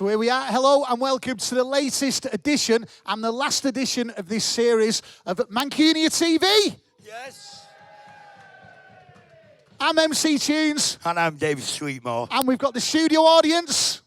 So here we are. Hello and welcome to the latest edition and the last edition of this series of Mancunia TV. Yes. I'm MC Tunes. And I'm David Sweetmore. And we've got the studio audience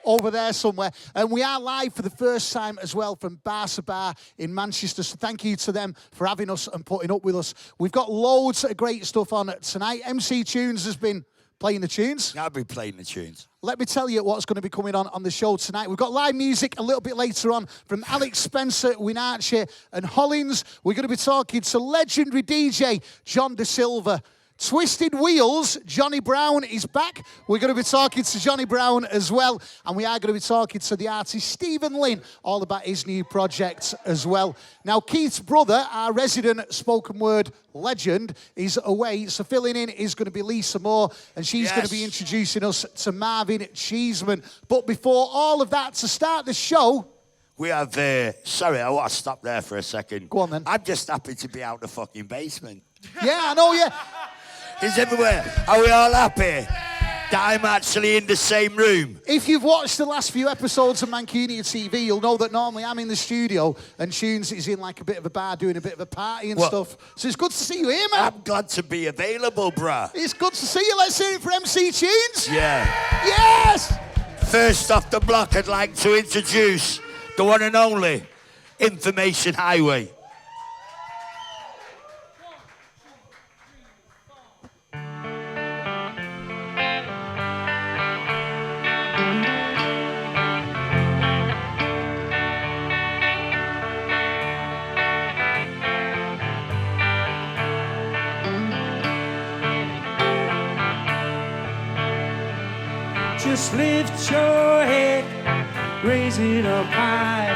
over there somewhere. And we are live for the first time as well from Bar to Bar in Manchester. So thank you to them for having us and putting up with us. We've got loads of great stuff on tonight. MC Tunes has been playing the tunes. I'll be playing the tunes. Let me tell you what's going to be coming on the show tonight. We've got live music a little bit later on from Alex Spencer, Winachi and Hollins. We're going to be talking to legendary DJ Jon DaSilva. Twisted Wheels, Johnny Brown is back. We're going to be talking to Johnny Brown as well. And we are going to be talking to the artist Steven Lynn, all about his new project as well. Now, Keith's brother, our resident spoken word legend, is away. So filling in is going to be Lisa Moore, and she's going to be introducing us to Marvin Cheeseman. But before all of that, to start the show, we have, sorry, I want to stop there for a second. Go on then. I'm just happy to be out the fucking basement. Yeah, I know, yeah. It's everywhere. Are we all happy that I'm actually in the same room? If you've watched the last few episodes of Mancunia TV, you'll know that normally I'm in the studio and Tunes is in like a bit of a bar doing a bit of a party and stuff. So it's good to see you here, man. I'm glad to be available, bruh. It's good to see you. Let's hear it for MC Tunes. Yeah. Yes! First off the block, I'd like to introduce the one and only Information Highway. Just lift your head, raise it up high,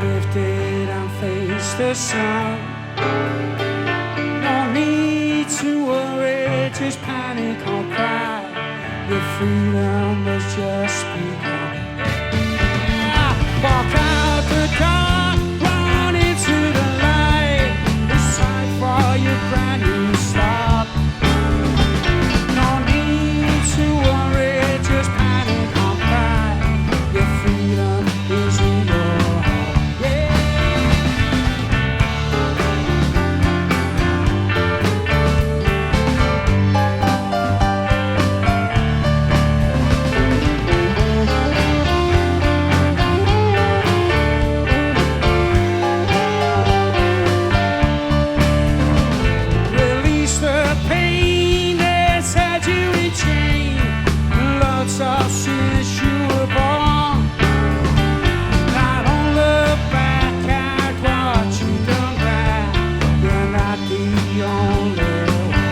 lift it and face the sun. No need to worry, just panic or cry. Your freedom has just begun. Walk out the door, run into the light. It's time for your brand new start. No need to worry. Just panic or cry. Your freedom is in your heart. Yeah. Release the pain that's had you in chain. Lots of since you were born. I don't look back at what you've done right. You're not the only one.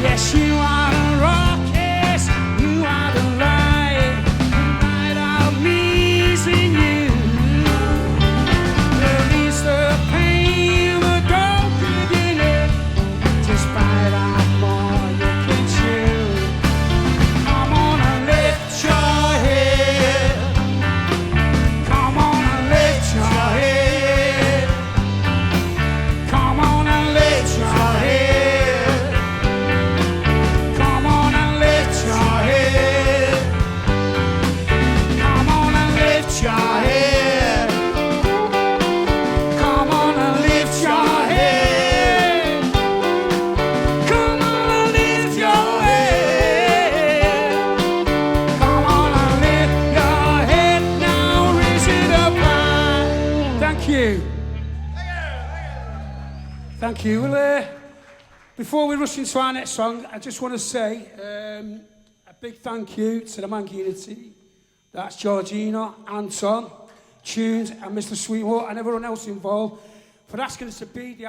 Yes, you are the rock, yes, you are the light. The light of me's in you. Release the pain, but don't begin it. Just bite out more you can chew. Come on and lift your head. Come on and lift your head. Come on and lift your head. Come on and lift your head. Come on and lift your head. Come on and lift your head. Come on and lift your head. Come on and lift your head now, raise it up high. Thank you. Thank you. Well, before we rush into our next song, I just want to say a big thank you to the Mancunia team. That's Georgina, Anton, Tunes, and Mr. Sweetmore, and everyone else involved for asking us to be the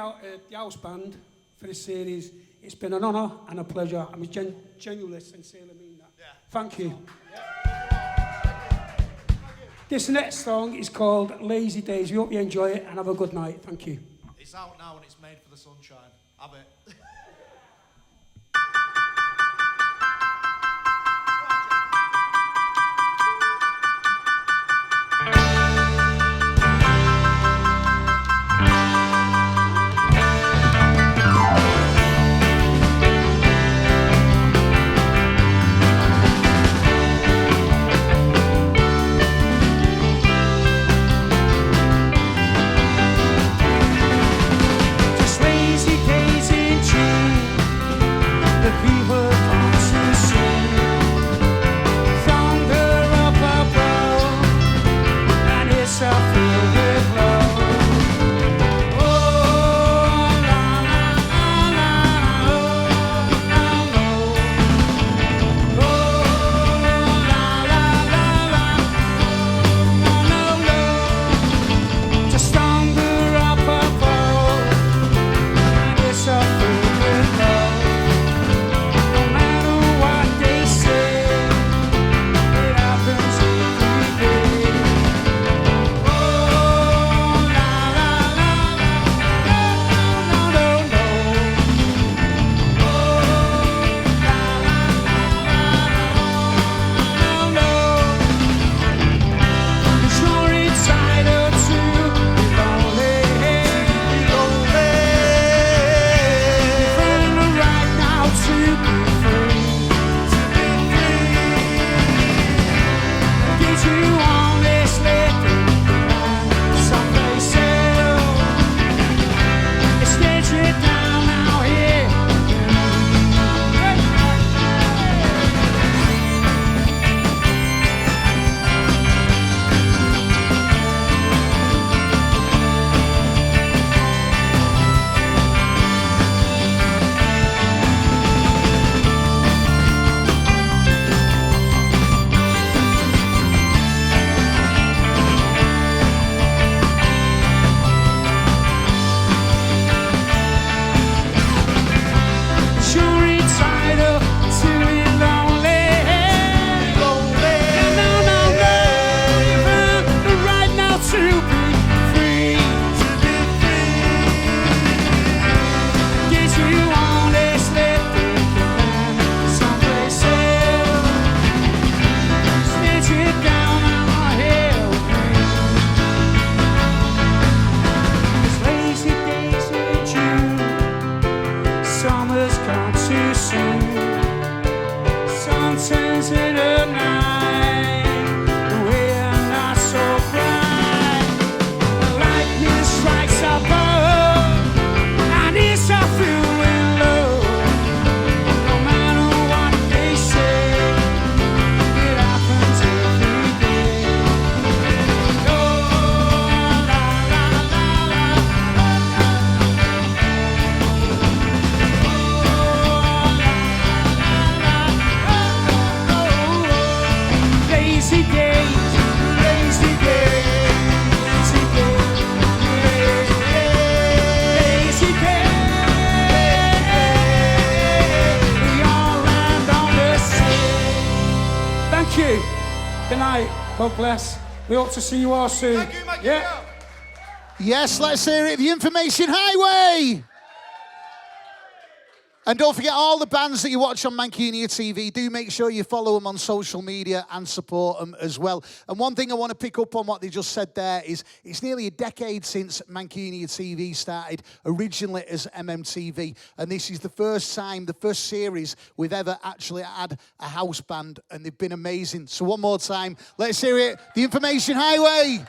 house band for this series. It's been an honour and a pleasure. I'm genuinely, sincerely mean that. Yeah. Thank you. This next song is called Lazy Days. We hope you enjoy it and have a good night. Thank you. It's out now and it's made for the sunshine. Have it. God bless. We hope to see you all soon. Thank you, Mikey. Yeah. Yes, let's hear it. The Information Highway. And don't forget, all the bands that you watch on Mancunian TV, do make sure you follow them on social media and support them as well. And one thing I want to pick up on what they just said there is it's nearly a decade since Mancunian TV started, originally as MMTV. And this is the first time, the first series we've ever actually had a house band. And they've been amazing. So one more time, let's hear it. The Information Highway.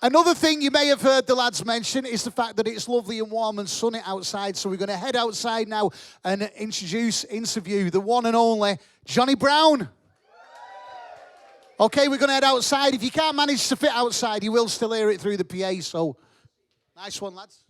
Another thing you may have heard the lads mention is the fact that it's lovely and warm and sunny outside. So we're going to head outside now and interview the one and only Jonny Brown. Okay, we're going to head outside. If you can't manage to fit outside, you will still hear it through the PA. So nice one, lads.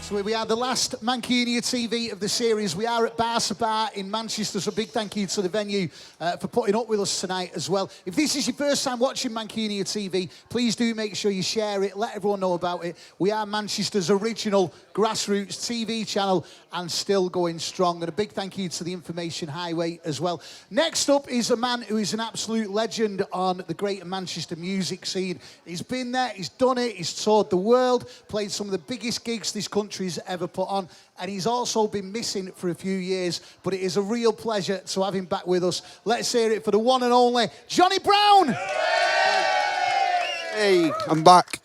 So we are the last Mancunian TV of the series. We are at Barca Bar in Manchester, so a big thank you to the venue for putting up with us tonight as well. If this is your first time watching Mancunian TV, please do make sure you share it, let everyone know about it. We are Manchester's original grassroots TV channel and still going strong. And a big thank you to the Information Highway as well. Next up is a man who is an absolute legend on the Greater Manchester music scene. He's been there, he's done it, he's toured the world, played some of the biggest gigs this country's ever put on, and he's also been missing for a few years, but it is a real pleasure to have him back with us. Let's hear it for the one and only Jonny Brown. Hey, I'm back.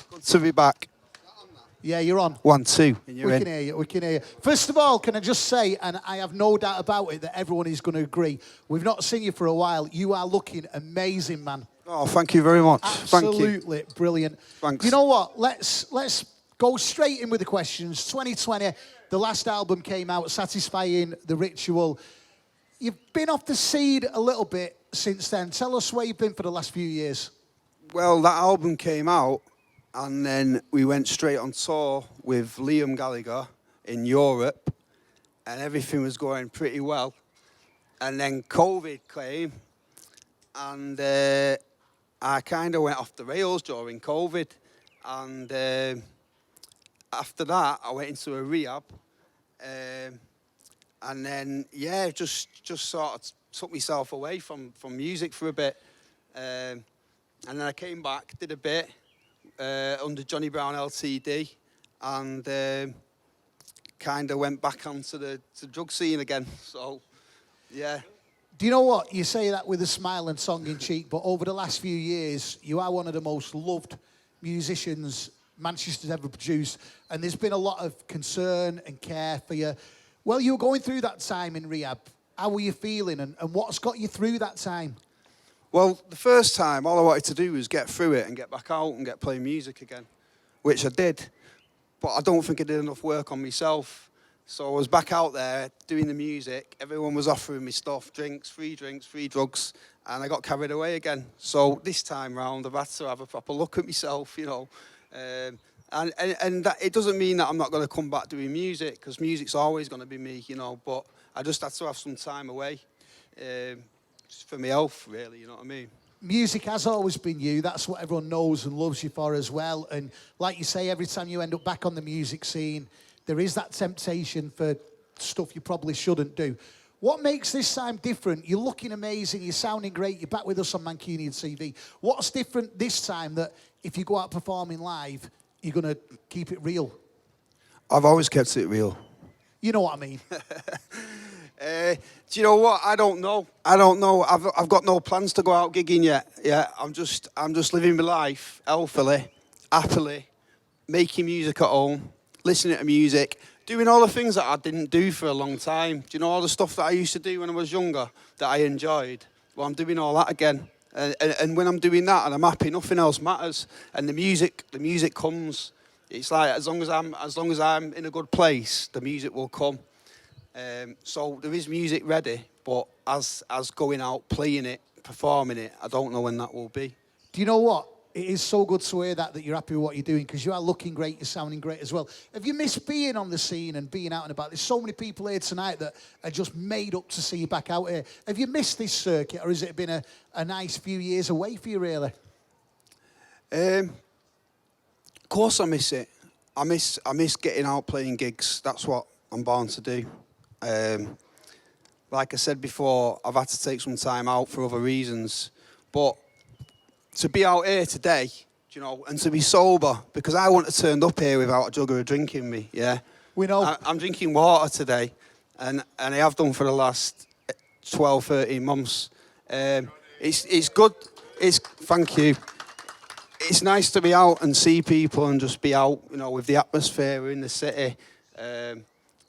Good to be back. Yeah, you're on. 1, 2. And you're We in. can hear you, we can hear you. First of all, can I just say, and I have no doubt about it, that everyone is going to agree, we've not seen you for a while. You are looking amazing, man. Oh, thank you very much. Thank you. Absolutely brilliant. Thanks. You know what? Let's go straight in with the questions. 2020, the last album came out, Satisfying the Ritual. You've been off the scene a little bit since then. Tell us where you've been for the last few years. Well, that album came out, and then we went straight on tour with Liam Gallagher in Europe, and everything was going pretty well. And then COVID came, and I kind of went off the rails during COVID. And after that, I went into a rehab. And then, yeah, just sort of took myself away from music for a bit. And then I came back, did a bit under Jonny Brown LTD, and kind of went back onto the drug scene again. So, yeah. Do you know what? You say that with a smile and tongue in cheek, but over the last few years, you are one of the most loved musicians Manchester's ever produced, and there's been a lot of concern and care for you. Well, you were going through that time in rehab. How were you feeling, and what's got you through that time? Well, the first time, all I wanted to do was get through it and get back out and get playing music again, which I did. But I don't think I did enough work on myself. So I was back out there doing the music. Everyone was offering me stuff, drinks, free drugs, and I got carried away again. So this time round, I've had to have a proper look at myself, you know. And that, it doesn't mean that I'm not going to come back doing music, because music's always going to be me, you know. But I just had to have some time away, just for my health, really, you know what I mean? Music has always been you. That's what everyone knows and loves you for as well. And like you say, every time you end up back on the music scene, there is that temptation for stuff you probably shouldn't do. What makes this time different? You're looking amazing, you're sounding great, you're back with us on Mancunian TV. What's different this time that if you go out performing live, you're going to keep it real? I've always kept it real. You know what I mean? Do you know what? I don't know. I've got no plans to go out gigging yet. Yeah, I'm just living my life healthily, happily, making music at home, listening to music, doing all the things that I didn't do for a long time. Do you know all the stuff that I used to do when I was younger that I enjoyed? Well, I'm doing all that again. And when I'm doing that and I'm happy, nothing else matters. And the music comes. It's like as long as I'm in a good place, the music will come. So there is music ready, but as going out, playing it, performing it, I don't know when that will be. Do you know what? It is so good to hear that you're happy with what you're doing, because you are looking great, you're sounding great as well. Have you missed being on the scene and being out and about? There's so many people here tonight that are just made up to see you back out here. Have you missed this circuit, or has it been a nice few years away for you, really? Of course I miss it. I miss getting out playing gigs. That's what I'm born to do. Like I said before, I've had to take some time out for other reasons. But to be out here today, you know, and to be sober, because I wouldn't have turned up here without a jug of a drink in me, yeah? We know. I'm drinking water today, and I have done for the last 12, 13 months. It's good. Thank you. It's nice to be out and see people and just be out, you know, with the atmosphere in the city.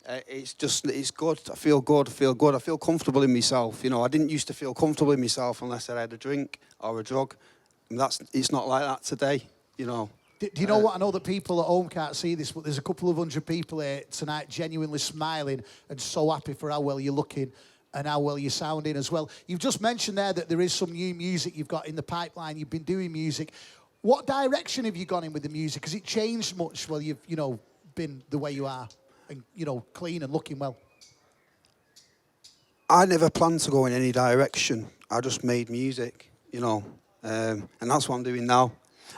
It's good. I feel good. I feel comfortable in myself. You know, I didn't used to feel comfortable in myself unless I had a drink or a drug. And it's not like that today, you know. Do you know what? I know that people at home can't see this, but there's a couple of hundred people here tonight genuinely smiling and so happy for how well you're looking and how well you're sounding as well. You've just mentioned there that there is some new music you've got in the pipeline. You've been doing music. What direction have you gone in with the music? Has it changed much while you've, you know, been the way you are and, you know, clean and looking well? I never planned to go in any direction. I just made music, you know, and that's what I'm doing now.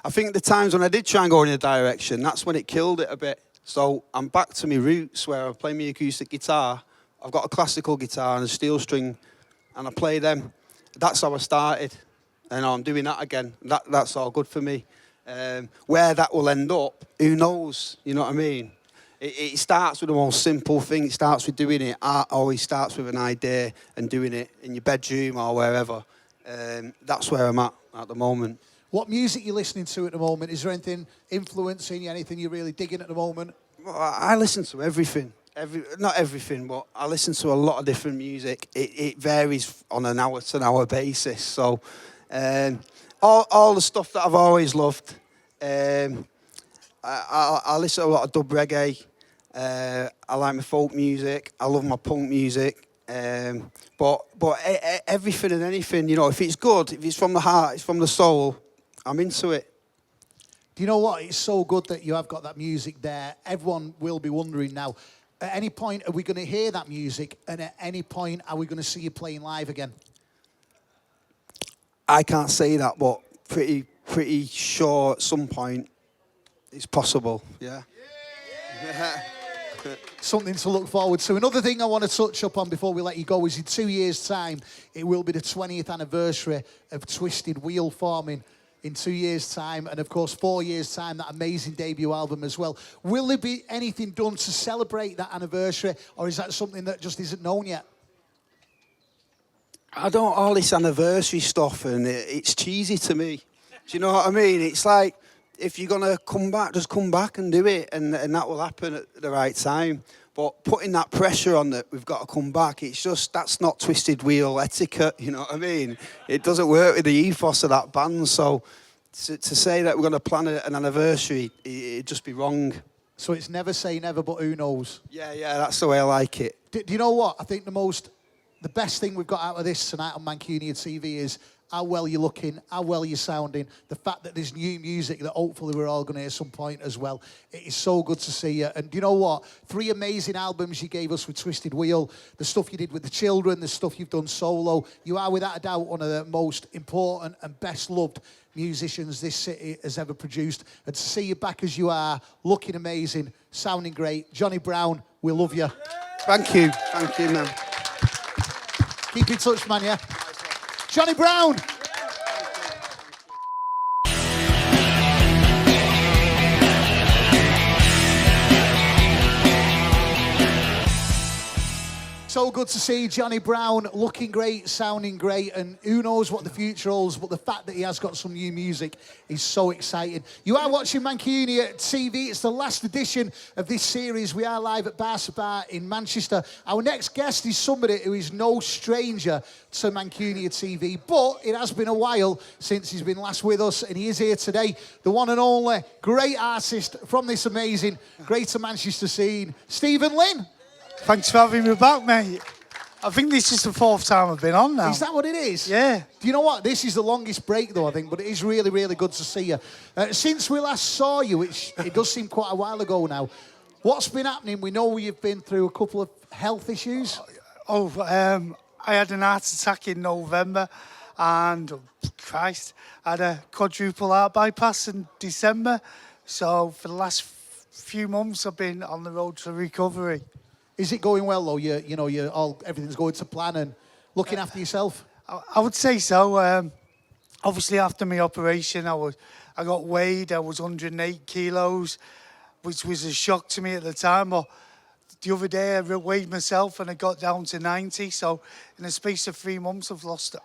I think the times when I did try and go in a direction, that's when it killed it a bit. So I'm back to my roots where I play my acoustic guitar. I've got a classical guitar and a steel string, and I play them. That's how I started. And I'm doing that again. That's all good for me. Where that will end up, who knows? You know what I mean? It starts with the most simple thing. It starts with doing it. Art always starts with an idea and doing it in your bedroom or wherever. That's where I'm at the moment. What music are you listening to at the moment? Is there anything influencing you, anything you're really digging at the moment? Well, I listen to everything. Not everything, but I listen to a lot of different music. It varies on an hour-to-hour basis. So all the stuff that I've always loved. I listen to a lot of dub reggae. I like my folk music. I love my punk music. But everything and anything, you know, if it's good, if it's from the heart, it's from the soul, I'm into it. Do you know what? It's so good that you have got that music there. Everyone will be wondering now, at any point are we going to hear that music, and at any point are we going to see you playing live again? I can't say that, but pretty sure at some point it's possible, yeah. Something to look forward to. Another thing I want to touch up on before we let you go is in 2 years' time, it will be the 20th anniversary of Twisted Wheel forming in 2 years' time, and of course 4 years' time, that amazing debut album as well. Will there be anything done to celebrate that anniversary, or is that something that just isn't known yet? I don't, all this anniversary stuff, and it's cheesy to me. Do you know what I mean? It's like, if you're going to come back, just come back and do it, and that will happen at the right time. But putting that pressure on that we've got to come back, it's just, that's not Twisted Wheel etiquette, you know what I mean? It doesn't work with the ethos of that band, so to say that we're going to plan an anniversary, it'd just be wrong. So it's never say never, but who knows? Yeah, that's the way I like it. Do you know what? I think the best thing we've got out of this tonight on Mancunia TV is how well you're looking, how well you're sounding, the fact that there's new music that hopefully we're all going to hear some point as well. It is so good to see you. And do you know what? 3 amazing albums you gave us with Twisted Wheel, the stuff you did with the children, the stuff you've done solo. You are without a doubt one of the most important and best loved musicians this city has ever produced. And to see you back as you are, looking amazing, sounding great. Johnny Brown, we love you. Thank you, man. Keep in touch, man, yeah? Johnny Brown! So good to see Johnny Brown looking great, sounding great, and who knows what the future holds, but the fact that he has got some new music is so exciting. You are watching Mancunia TV. It's the last edition of this series. We are live at Barca Bar in Manchester. Our next guest is somebody who is no stranger to Mancunia TV, but it has been a while since he's been last with us, and he is here today. The one and only great artist from this amazing Greater Manchester scene, Steven Lynn. Thanks for having me back, mate. I think this is the 4th time I've been on now. Is that what it is? Yeah. Do you know what? This is the longest break, though, I think, but it is really, really good to see you. Since we last saw you, which it does seem quite a while ago now, what's been happening? We know you've been through a couple of health issues. I had an heart attack in November, and Christ, I had a quadruple heart bypass in December. So for the last few months, I've been on the road to recovery. Is it going well, though? Everything's going to plan and looking after yourself? I would say so. Obviously, after my operation, I got weighed. I was 108 kilos, which was a shock to me at the time. But the other day, I weighed myself and I got down to 90. So in the space of 3 months, I've lost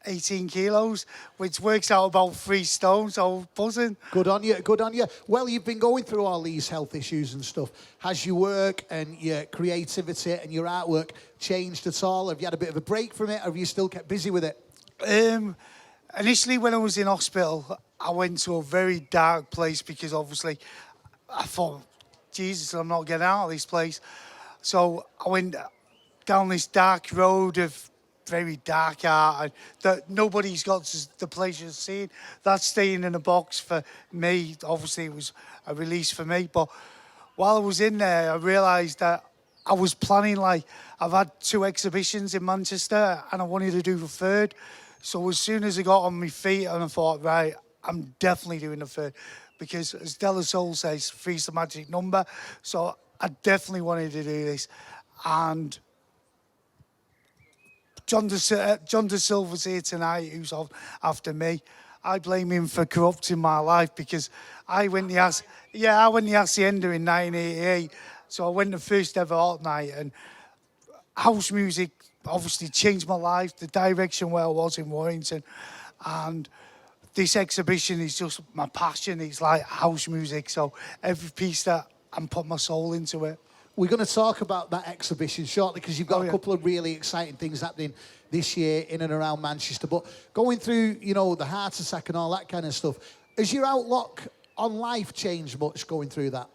18 kilos, which works out about 3 stone, so buzzing. Good on you, good on you. Well, you've been going through all these health issues and stuff. Has your work and your creativity and your artwork changed at all? Have you had a bit of a break from it, or have you still kept busy with it? Initially, when I was in hospital, I went to a very dark place because obviously I thought, Jesus, I'm not getting out of this place. So I went down this dark road of very dark art and that nobody's got the pleasure of seeing. That's staying in a box for me. Obviously, it was a release for me. But while I was in there, I realised that I was planning, I've had 2 exhibitions in Manchester and I wanted to do the 3rd. So as soon as I got on my feet and I thought, right, I'm definitely doing the 3rd. Because as De La Soul says, 3's the magic number. So I definitely wanted to do this. And Jon DaSilva's here tonight, who's on after me. I blame him for corrupting my life because I went the Hacienda in 1988. So I went the first ever art night, and house music obviously changed my life, the direction where I was in Warrington. And this exhibition is just my passion. It's like house music. So every piece that I'm putting my soul into it. We're going to talk about that exhibition shortly because you've got a couple of really exciting things happening this year in and around Manchester. But going through, the heart attack and all that kind of stuff, has your outlook on life changed much going through that?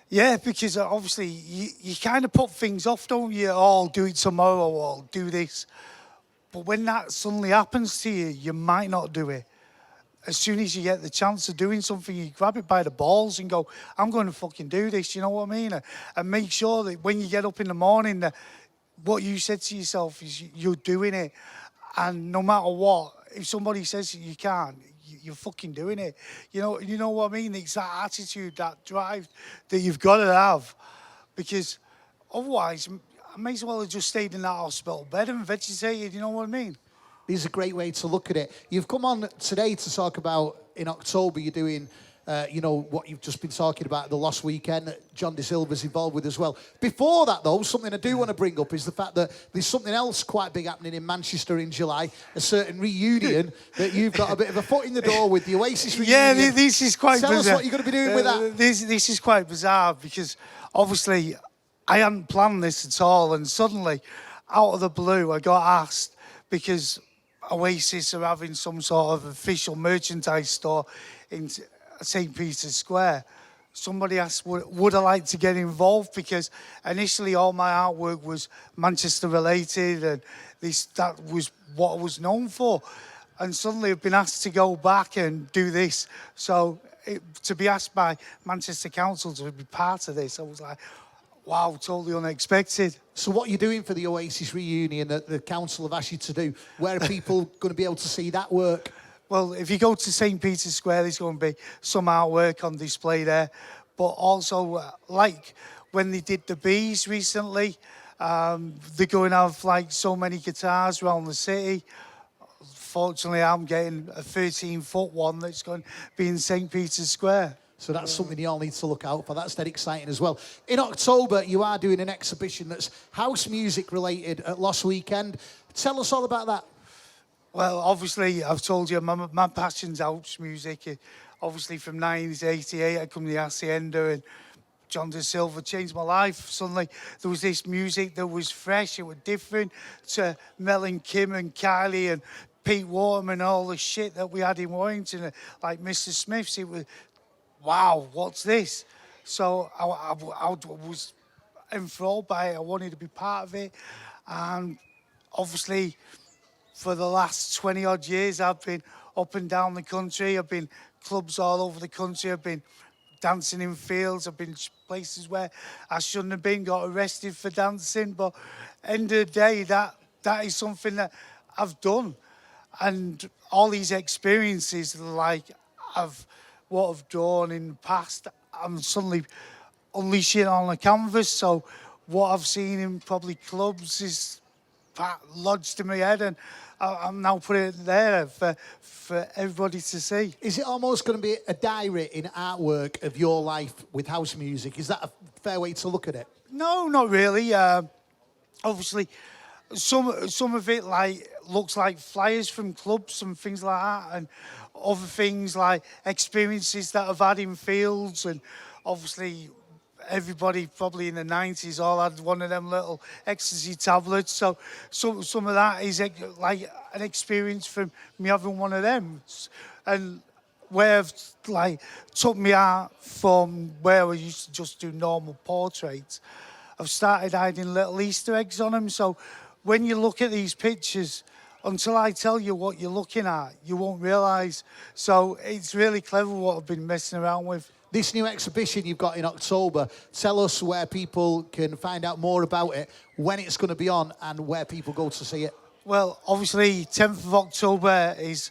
Yeah, because obviously you kind of put things off, don't you? Oh, I'll do it tomorrow, or I'll do this. But when that suddenly happens to you, you might not do it. As soon as you get the chance of doing something, you grab it by the balls and go, I'm going to fucking do this, you know what I mean? And make sure that when you get up in the morning, that what you said to yourself is you're doing it. And no matter what, if somebody says you can't, you're fucking doing it. You know what I mean? It's that attitude, that drive that you've got to have. Because otherwise, I may as well have just stayed in that hospital bed and vegetated, you know what I mean? This is a great way to look at it. You've come on today to talk about, in October, you're doing, what you've just been talking about, the Lost Weekend that Jon DaSilva's involved with as well. Before that, though, something I do want to bring up is the fact that there's something else quite big happening in Manchester in July, a certain reunion that you've got a bit of a foot in the door with, the Oasis reunion. Yeah, this is quite bizarre. Tell us what you're going to be doing with that. This is quite bizarre because, obviously, I hadn't planned this at all, and suddenly, out of the blue, I got asked because Oasis are having some sort of official merchandise store in St. Peter's Square. Somebody asked, would I like to get involved? Because initially all my artwork was Manchester related and that was what I was known for. And suddenly I've been asked to go back and do this. So to be asked by Manchester Council to be part of this, I was like, wow, totally unexpected. So what are you doing for the Oasis reunion that the council have asked you to do? Where are people going to be able to see that work? Well, if you go to St. Peter's Square, there's going to be some artwork on display there. But also, like when they did the Bees recently, they're going to have so many guitars around the city. Fortunately, I'm getting a 13-foot one that's going to be in St. Peter's Square. So that's something you all need to look out for. That's dead exciting as well. In October, you are doing an exhibition that's house music related at Lost Weekend. Tell us all about that. Well, obviously, I've told you, my passion's house music. Obviously, from 1988, I come to the Hacienda and Jon DaSilva changed my life. Suddenly, there was this music that was fresh, it was different to Mel and Kim and Kylie and Pete Warham and all the shit that we had in Warrington, like Mr. Smith's. It was, wow, what's this? So I was enthralled by it. I wanted to be part of it. And obviously, for the last 20 odd years, I've been up and down the country. I've been clubs all over the country. I've been dancing in fields. I've been places where I shouldn't have been, got arrested for dancing. But end of the day, that is something that I've done. And all these experiences, like what I've done in the past, I'm suddenly unleashing on a canvas. So what I've seen in probably clubs is lodged in my head, and I'm now putting it there for everybody to see. Is it almost going to be a diary in artwork of your life with house music? Is that a fair way to look at it? No, not really. Obviously, some of it looks like flyers from clubs and things like that, and other things like experiences that I've had in fields, and obviously everybody probably in the 90s all had one of them little ecstasy tablets, so some of that is like an experience from me having one of them, and where I've took me art from where I used to just do normal portraits. I've started hiding little Easter eggs on them, so when you look at these pictures, until I tell you what you're looking at, you won't realise. So it's really clever what I've been messing around with. This new exhibition you've got in October, tell us where people can find out more about it, when it's going to be on, and where people go to see it. Well, obviously, 10th of October is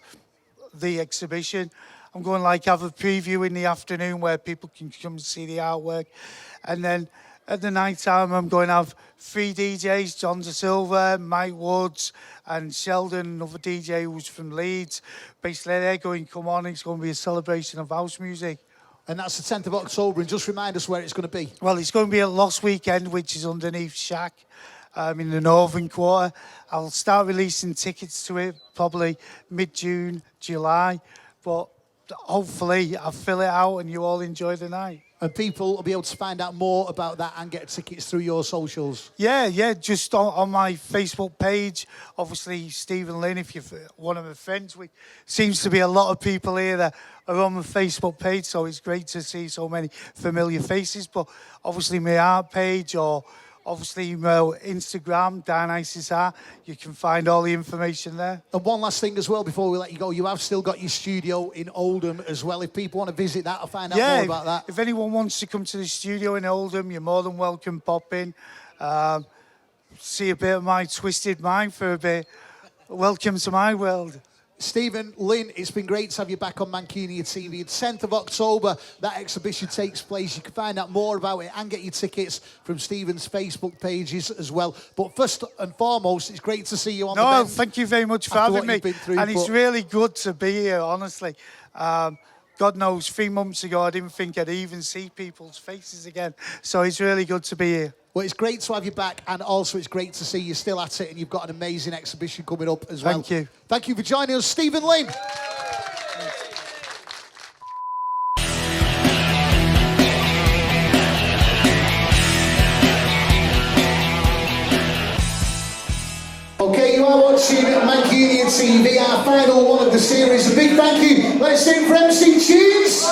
the exhibition. I'm going to have a preview in the afternoon where people can come and see the artwork. And then at the night time, I'm going to have 3 DJs, Jon DaSilva, Mike Woods, and Sheldon, another DJ who's from Leeds. Basically, they're going to come on. It's going to be a celebration of house music. And that's the 10th of October, and just remind us where it's going to be. Well, it's going to be at Lost Weekend, which is underneath Shack in the Northern Quarter. I'll start releasing tickets to it probably mid-June, July, but hopefully I'll fill it out and you all enjoy the night. And people will be able to find out more about that and get tickets through your socials. Yeah, just on my Facebook page. Obviously, Steven Lynn, if you're one of my friends, seems to be a lot of people here that are on my Facebook page, so it's great to see so many familiar faces. But obviously, my art page, or obviously my Instagram, Dan Isis Art, you can find all the information there. And one last thing as well before we let you go, you have still got your studio in Oldham as well. If people want to visit that or find out more about that. If anyone wants to come to the studio in Oldham, you're more than welcome, pop in. See a bit of my twisted mind for a bit. Welcome to my world. Steven Lynn, it's been great to have you back on Mancunian TV. The 10th of October, that exhibition takes place. You can find out more about it and get your tickets from Steven's Facebook pages as well. But first and foremost, it's great to see you on the bench. Thank you very much for having me. And it's really good to be here, honestly. God knows, 3 months ago, I didn't think I'd even see people's faces again. So it's really good to be here. Well, it's great to have you back, and also it's great to see you still at it, and you've got an amazing exhibition coming up as well. Thank you. Thank you for joining us, Steven Lynn. Okay, you are watching Mancunian TV, our final one of the series. A big thank you. Let's sing for MC Tunes.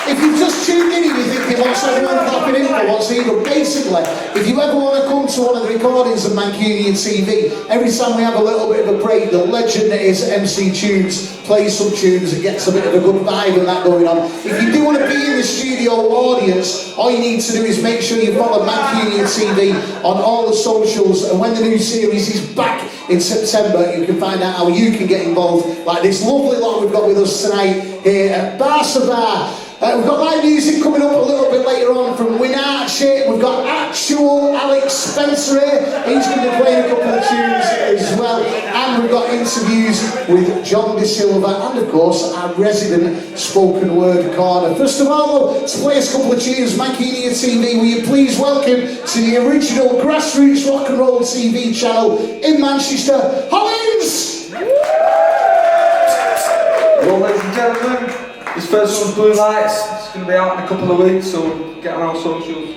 If you've just tuned in and you're thinking, what's everyone clapping in for, what's needed? Basically, if you ever want to come to one of the recordings of Mancunian TV, every time we have a little bit of a break, the legend that is MC Tunes plays some tunes and gets a bit of a good vibe and that going on. If you do want to be in the studio audience, all you need to do is make sure you follow Mancunian TV on all the socials, and when the new series is back in September, you can find out how you can get involved, like this lovely lot we've got with us tonight here at Barca Bar. We've got live music coming up a little bit later on from Winachi. We've got actual Alex Spencer here. He's going to be playing a couple of tunes as well. And we've got interviews with Jon DaSilva and, of course, our resident spoken word corner. First of all, to play us a couple of tunes, Mancunian TV, will you please welcome to the original grassroots rock and roll TV channel in Manchester, Hollins! Well, ladies and gentlemen, this first one's Blue Lights. It's going to be out in a couple of weeks, so get on our socials.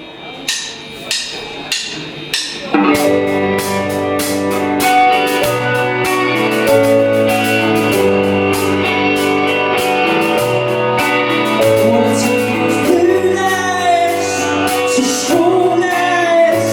Blue lights to strong nights.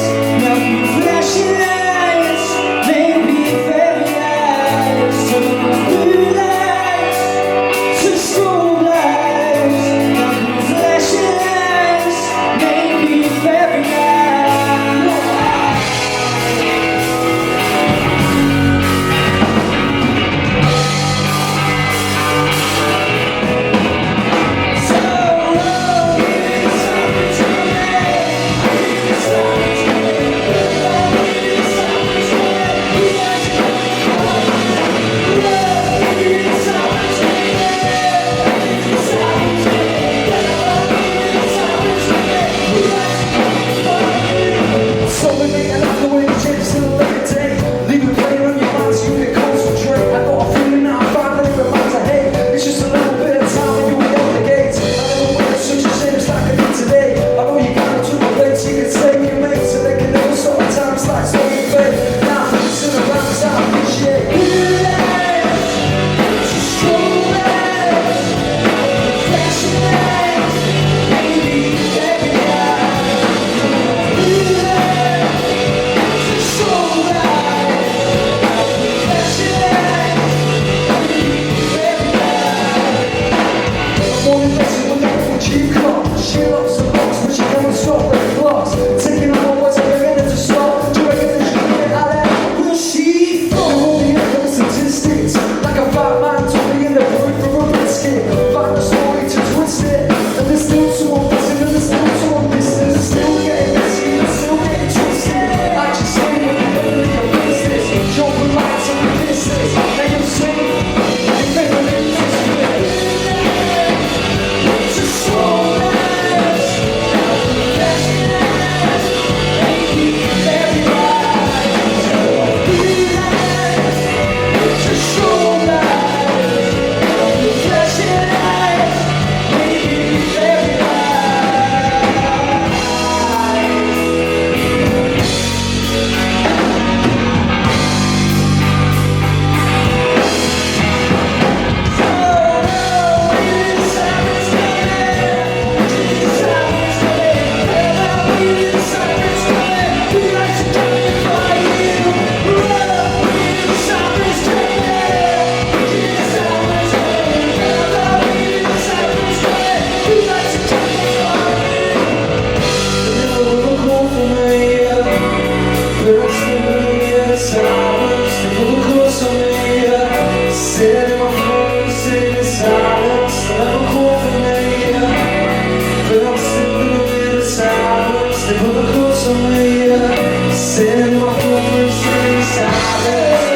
Sitting my footprints in silence,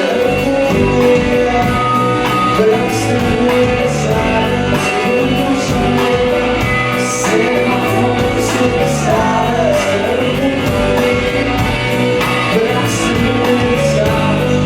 but I'm still in silence. Sitting my footprints in silence, but I'm still in silence.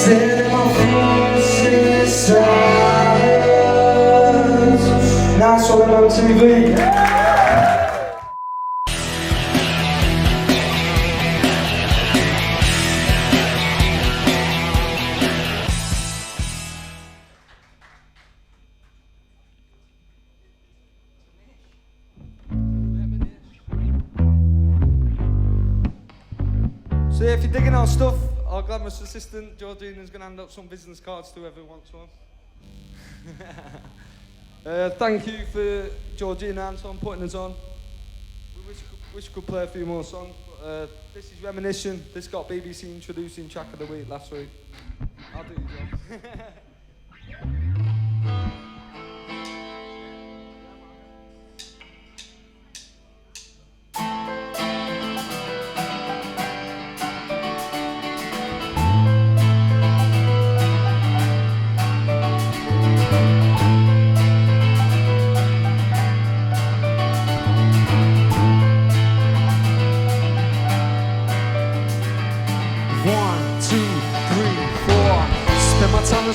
Sitting my footprints in silence. Nice one on TV. So if you're digging our stuff, our glamorous assistant Georgina is going to hand out some business cards to whoever wants one. Thank you for Georgina and Anton putting us on. We wish we could play a few more songs. But, this is Reminiscing. This got BBC introducing track of the week last week. I'll do your job.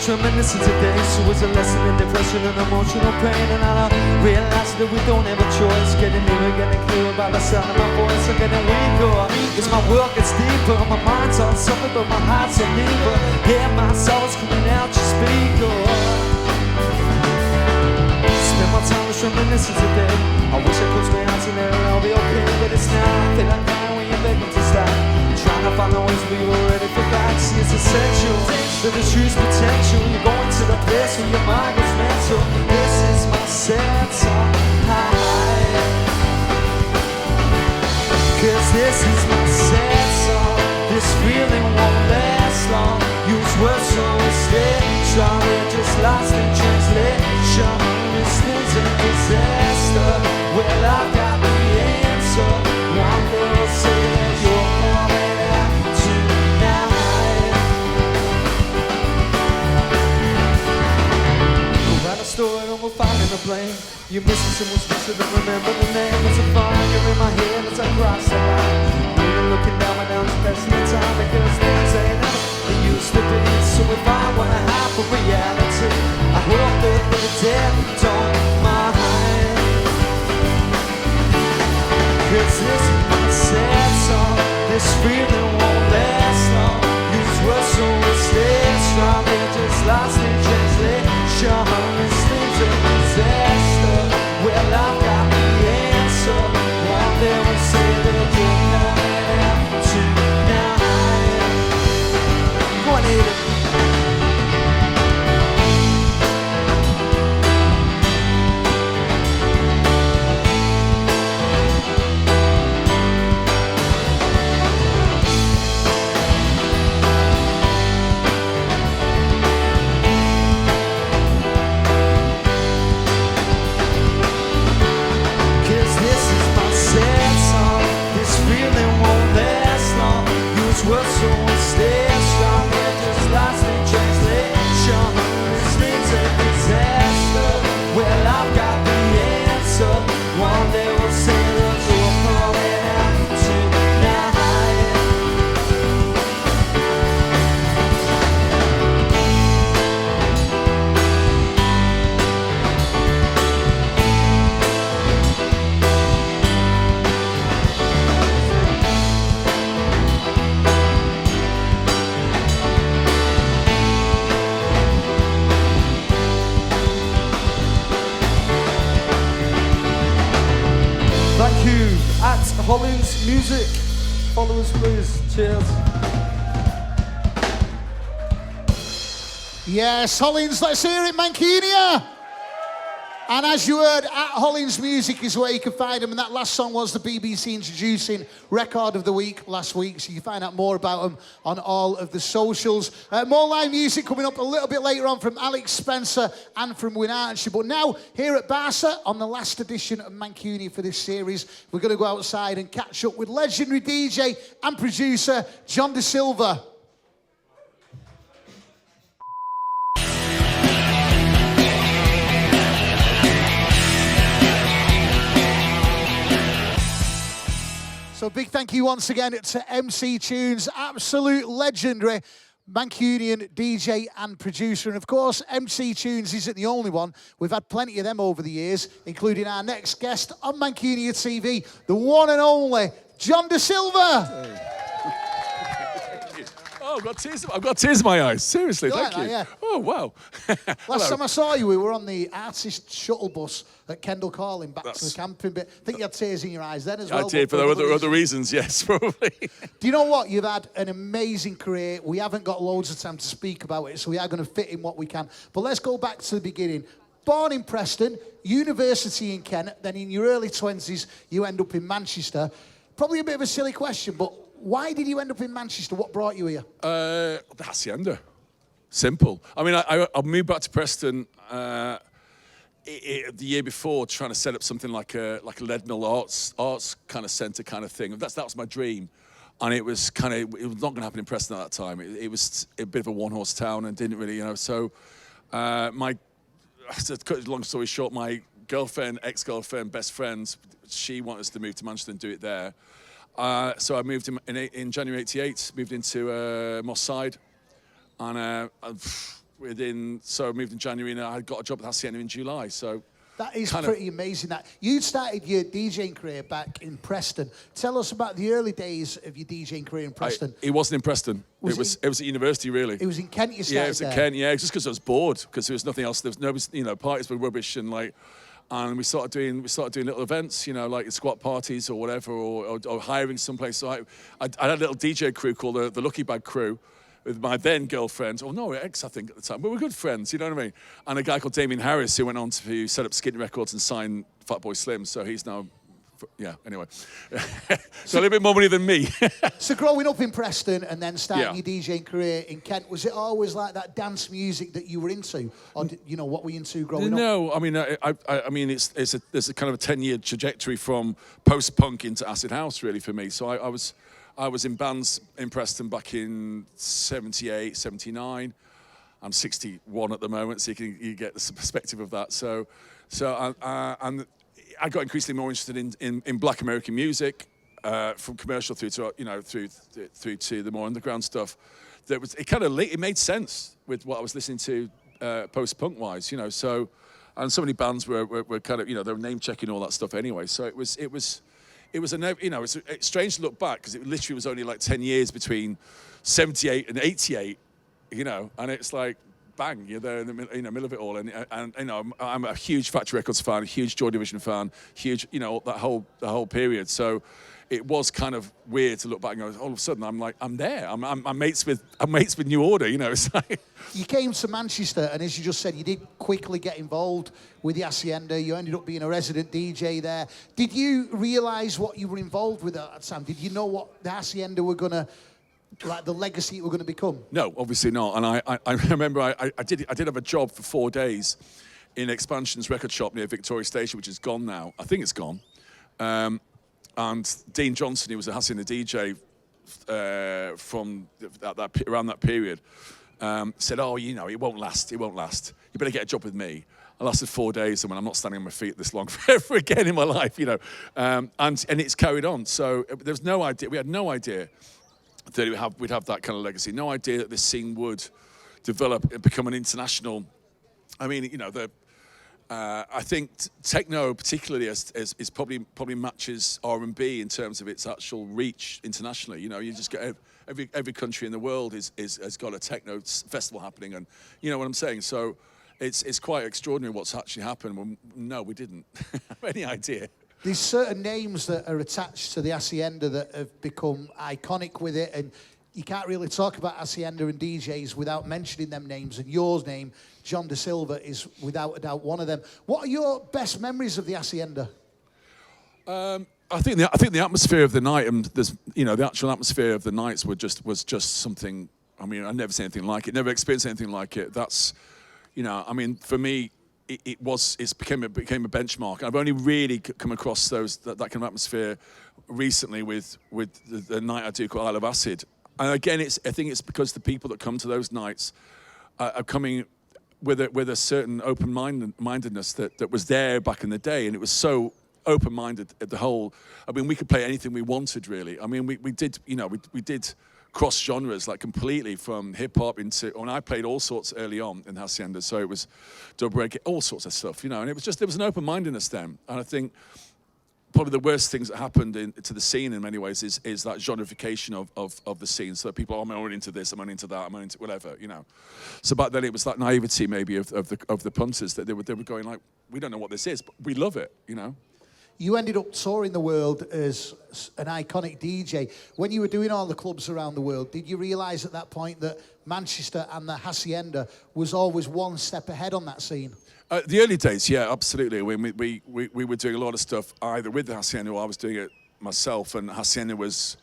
Reminiscing today, so it's a lesson in depression and emotional pain. And I realize that we don't have a choice. Getting nearer, getting clearer by the sound of my voice. I'm getting weaker as my world gets deeper. My mind's on something, but my heart's on neither. Yeah, my soul's coming out your speaker. Spend my time just reminiscing today. I wish I close my eyes and then I'll be okay. But it's now, I feel like crying when you're begging to stop. Trying to find the ways we were ready for that. See, it's essential that the truth's potential. You're going to the place where your mind goes mental. This is my sense of high. Cause this is my sense of this feeling won't last long. Use words so instead, they're just lost in translation. This is a disaster. Well, I've got the answer. One day we'll say that you're coming out tonight. Go write a story and we'll find in the blame. You're missing someone special, don't remember the name. It's a fire in my head as I cross the line. You're looking down and down, passing the time because things ain't how they used to be. So if I wanna have for reality, I hope that the dead don't mind. Cause this is my sad song. This feeling won't last long. Use words so instead strong. They're just lost in translation. This thing's a disaster. Well, I've got the answer. One day we'll say that you're coming out tonight. we'll stay strong. We're just lost in translation. Listening to disaster. Well, I've got the answer. One day we'll sail us all out tonight. Thank you at Hollins Music. Follow us, please. Cheers. Yes, Hollins, let's hear it, Mancunia. And as you heard, at Hollins Music is where you can find them. And that last song was the BBC introducing Record of the Week last week. So you can find out more about them on all of the socials. More live music coming up a little bit later on from Alex Spencer and from Winachi. But now, here at Barca, on the last edition of Mancunia for this series, we're going to go outside and catch up with legendary DJ and producer Jon DaSilva. So big thank you once again to MC Tunes, absolute legendary Mancunian DJ and producer. And of course, MC Tunes isn't the only one. We've had plenty of them over the years, including our next guest on Mancunia TV, the one and only Jon DaSilva. Oh, I've got tears in my eyes. Seriously, You thank like you. that, yeah. Oh, wow. Last time I saw you, we were on the artist shuttle bus at Kendall Calling back to the camping bit. I think you had tears in your eyes then as well. I did, for other reasons, yes, probably. Do you know what? You've had an amazing career. We haven't got loads of time to speak about it, so we are going to fit in what we can. But let's go back to the beginning. Born in Preston, university in Kent, then in your early 20s, you end up in Manchester. Probably a bit of a silly question, but why did you end up in Manchester? What brought you here? The Hacienda. Simple. I mean, I moved back to Preston the year before, trying to set up something like a Leadmill arts kind of centre kind of thing. That was my dream, and it was not going to happen in Preston at that time. It was a bit of a one-horse town, and didn't really, So, to cut a long story short, my ex-girlfriend, best friend, she wanted us to move to Manchester and do it there. So I moved in January '88. Moved into Moss Side, and I moved in January, and I got a job at Hacienda in July. So that is pretty amazing. That you started your DJing career back in Preston. Tell us about the early days of your DJing career in Preston. It wasn't in Preston. It was at university, really. It was in Kent. You started it was at Kent. Yeah, just because I was bored, because there was nothing else. There was no, parties were rubbish, and and we started doing little events, like squat parties or whatever, or hiring someplace. So I had a little DJ crew called the Lucky Bag Crew, with my then girlfriend, ex I think at the time, but we were good friends, you know what I mean? And a guy called Damien Harris, who went on to set up Skinny Records and sign Fatboy Slim. So he's now, anyway. So a little bit more money than me. So growing up in Preston and then starting your DJing career in Kent, was it always like that dance music that you were into? Or, what were you into growing up? No, I mean, I mean, there's a kind of a 10-year trajectory from post-punk into acid house, really, for me. So I was in bands in Preston back in 78, 79. I'm 61 at the moment, so you get the perspective of that. So and I got increasingly more interested in Black American music, from commercial through to the more underground stuff. It made sense with what I was listening to post-punk wise, So, and so many bands were kind of, they were name checking all that stuff anyway. So it's strange to look back, because it literally was only like 10 years between 78 and 88, and it's like, bang, you're there in the middle of it all. And I'm a huge Factory Records fan, a huge Joy Division fan, huge, that whole period. So it was kind of weird to look back and go, all of a sudden I'm there. I'm mates with New Order, It's like... You came to Manchester, and as you just said, you did quickly get involved with the Hacienda. You ended up being a resident DJ there. Did you realise what you were involved with at that time? Did you know what the Hacienda were going to, like the legacy it were going to become? No, obviously not. And I remember I did have a job for 4 days in Expansion's record shop near Victoria Station, which is gone now. I think it's gone. And Dean Johnson, who was a Hacienda DJ, from around that period said, "Oh, you know, it won't last. It won't last. You better get a job with me." I lasted 4 days, and when I'm not standing on my feet this long ever again in my life, you know, and it's carried on. So there's no idea. We had no idea that we'd have that kind of legacy. No idea that this scene would develop and become an international. I mean, you know, I think techno particularly is probably matches R&B in terms of its actual reach internationally. You know, you just get every country in the world has got a techno festival happening, and you know what I'm saying. So it's quite extraordinary what's actually happened. Well, no, we didn't have any idea. There's certain names that are attached to the Hacienda that have become iconic with it, and you can't really talk about Hacienda and DJs without mentioning them names, and your name, Jon DaSilva, is without a doubt one of them. What are your best memories of the Hacienda? I think the atmosphere of the night, and the actual atmosphere of the nights was just something. I mean, I've never seen anything like it. Never experienced anything like it. That's, you know, I mean, for me, it became a benchmark. I've only really come across that kind of atmosphere recently with the night I do called Isle of Acid. And again, I think it's because the people that come to those nights are coming with a certain open-mindedness that was there back in the day, and it was so open-minded at the whole. I mean, we could play anything we wanted, really. I mean, we did, you know, we did cross genres like completely from hip hop into. And I played all sorts early on in Hacienda, so it was dub reggae, all sorts of stuff, you know. And it was just there was an open-mindedness then, and I think probably the worst things that happened to the scene in many ways is that genreification of the scene. So people, I'm only into this, I'm only into that, I'm only into whatever, you know. So back then it was that naivety maybe of the punters that they were going like, we don't know what this is, but we love it, you know. You ended up touring the world as an iconic DJ. When you were doing all the clubs around the world, did you realise at that point that Manchester and the Hacienda was always one step ahead on that scene? The early days, yeah, absolutely. We were doing a lot of stuff either with the Hacienda or I was doing it myself, and Hacienda was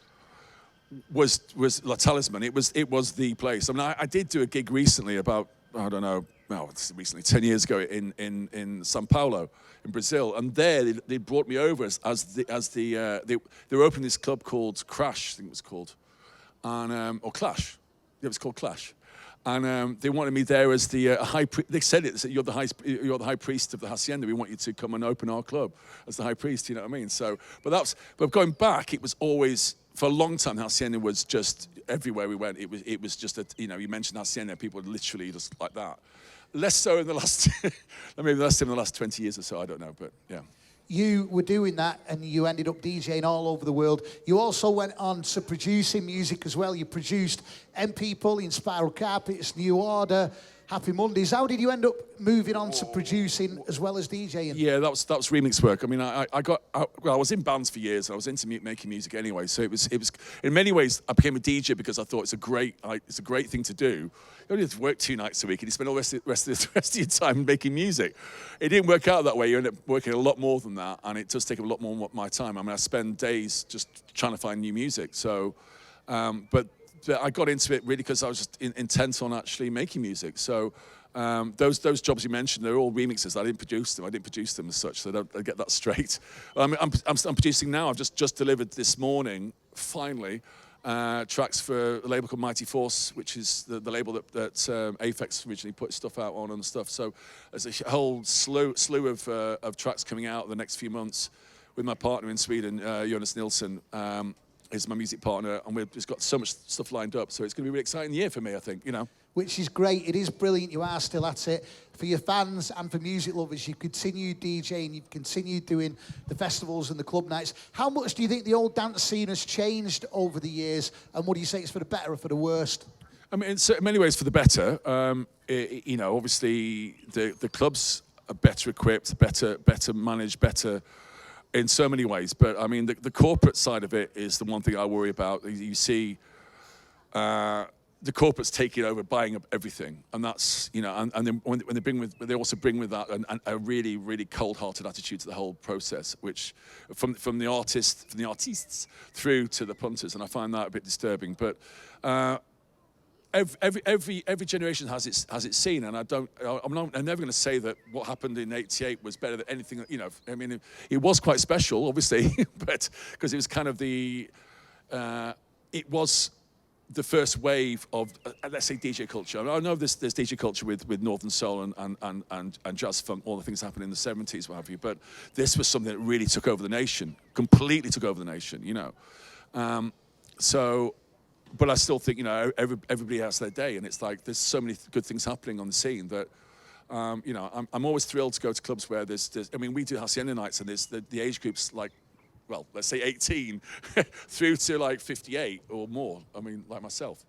La Talisman. It was the place. I mean, I did do a gig recently about, I don't know, well, it's recently 10 years ago in Sao Paulo in Brazil, and there they brought me over they were opening this club called Crash, I think it was called, and or Clash. Yeah, it was called Clash. And they wanted me there as the high priest. They said it. You're the high priest of the Hacienda. We want you to come and open our club as the high priest. You know what I mean? So, but going back, it was always for a long time. Hacienda was just everywhere we went. It was just you mentioned Hacienda, people would literally just like that. Less so in the last, maybe less so in the last 20 years or so. I don't know, but yeah. You were doing that and you ended up DJing all over the world. You also went on to producing music as well. You produced M People, Spiral Carpets, New Order, Happy Mondays. How did you end up moving on to producing as well as DJing? Yeah, that was remix work. I mean, I was in bands for years. And I was into making music anyway. So it was in many ways I became a DJ because I thought it's a great thing to do. You only have to work 2 nights a week and you spend all the rest of your time making music. It didn't work out that way. You end up working a lot more than that, and it does take a lot more of my time. I mean, I spend days just trying to find new music. So, but I got into it really because I was just intent on actually making music. So those jobs you mentioned, they're all remixes. I didn't produce them as such, so I get that straight. I'm producing now. I've just delivered this morning, finally, tracks for a label called Mighty Force, which is the label that Aphex originally put stuff out on and stuff. So there's a whole slew of tracks coming out the next few months with my partner in Sweden, Jonas Nilsson. Is my music partner, and we've just got so much stuff lined up. So it's going to be a really exciting year for me, I think, you know. Which is great. It is brilliant. You are still at it. For your fans and for music lovers, you've continued DJing, you've continued doing the festivals and the club nights. How much do you think the old dance scene has changed over the years, and what do you say it's for the better or for the worst? I mean, in many ways for the better. You know, obviously the clubs are better equipped, better managed, better in so many ways, but I mean, the corporate side of it is the one thing I worry about. You see the corporates taking over, buying up everything, and that's, you know, and then when they also bring with that a really, really cold-hearted attitude to the whole process, which from the artists through to the punters, and I find that a bit disturbing. But every generation has its scene, and I'm never going to say that what happened in '88 was better than anything. You know, I mean, it was quite special, obviously, but because it was kind of the it was the first wave of, let's say, DJ culture. I know there's DJ culture with Northern Soul and jazz funk, all the things happening in the 70s, what have you, but this was something that really took over the nation, completely took over the nation, you know. But I still think, you know, everybody has their day, and it's like there's so many good things happening on the scene that, you know, I'm always thrilled to go to clubs where there's I mean, we do Hacienda nights, and there's the age groups like, well, let's say 18 through to like 58 or more. I mean, like myself.